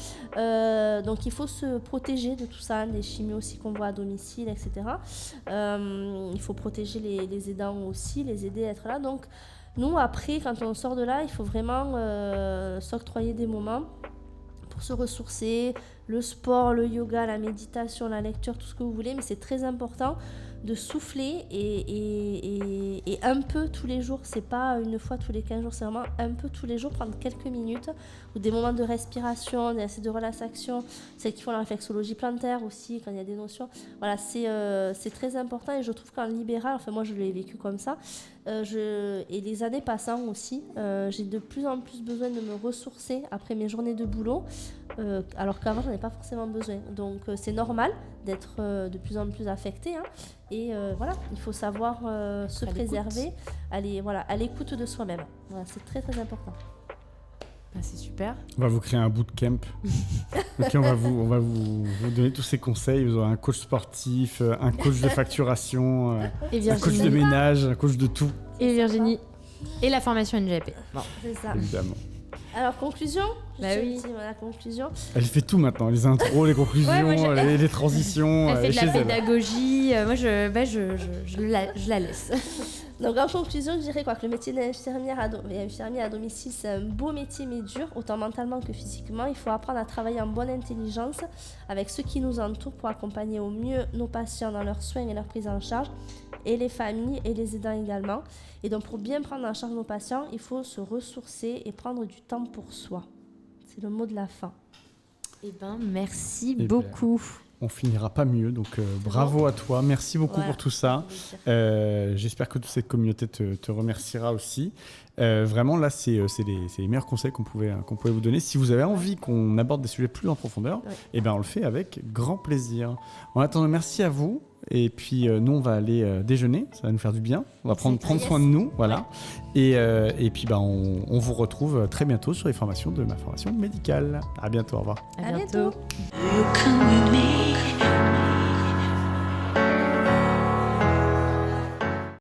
Donc il faut se protéger de tout ça, des chimios aussi qu'on voit à domicile, etc. Il faut protéger les aidants aussi, les aider à être là. Donc nous, après, quand on sort de là, il faut vraiment s'octroyer des moments pour se ressourcer, le sport, le yoga, la méditation, la lecture, tout ce que vous voulez, mais c'est très important de souffler et un peu tous les jours. C'est pas une fois tous les 15 jours, c'est vraiment un peu tous les jours, prendre quelques minutes ou des moments de respiration, des de relaxation. Celles qui font la réflexologie plantaire aussi, quand il y a des notions. Voilà, c'est très important, et je trouve qu'en libéral, enfin moi je l'ai vécu comme ça, et les années passant aussi, j'ai de plus en plus besoin de me ressourcer après mes journées de boulot, alors qu'avant j'en ai pas forcément besoin. Donc c'est normal d'être de plus en plus affecté, hein. Et voilà, il faut savoir se préserver, aller à l'écoute de soi-même. Voilà, c'est très très important. C'est super. On va vous créer un bootcamp. Okay, on va vous donner tous ces conseils. Vous aurez un coach sportif, un coach de facturation, un coach de ménage, un coach de tout. Et Virginie. Et la formation NGAP. Bon, c'est ça. Évidemment. Alors, conclusion. Oui. La conclusion. Elle fait tout maintenant, les intros, les conclusions, les transitions. Elle fait de la pédagogie. Moi, je la laisse. Donc, en conclusion, je dirais que le métier d'infirmière à domicile, c'est un beau métier, mais dur, autant mentalement que physiquement. Il faut apprendre à travailler en bonne intelligence avec ceux qui nous entourent pour accompagner au mieux nos patients dans leurs soins et leur prise en charge, et les familles et les aidants également. Et donc, pour bien prendre en charge nos patients, il faut se ressourcer et prendre du temps pour soi. C'est le mot de la fin. Merci beaucoup. On finira pas mieux, donc bravo à toi, merci beaucoup pour tout ça. J'espère que toute cette communauté te remerciera aussi. Vraiment là, c'est les meilleurs conseils qu'on pouvait vous donner. Si vous avez envie qu'on aborde des sujets plus en profondeur, on le fait avec grand plaisir. En attendant, merci à vous. Et puis nous on va aller déjeuner, ça va nous faire du bien, on va prendre soin de nous, voilà. Et puis on vous retrouve très bientôt sur les formations de ma formation médicale. À bientôt, au revoir. À bientôt.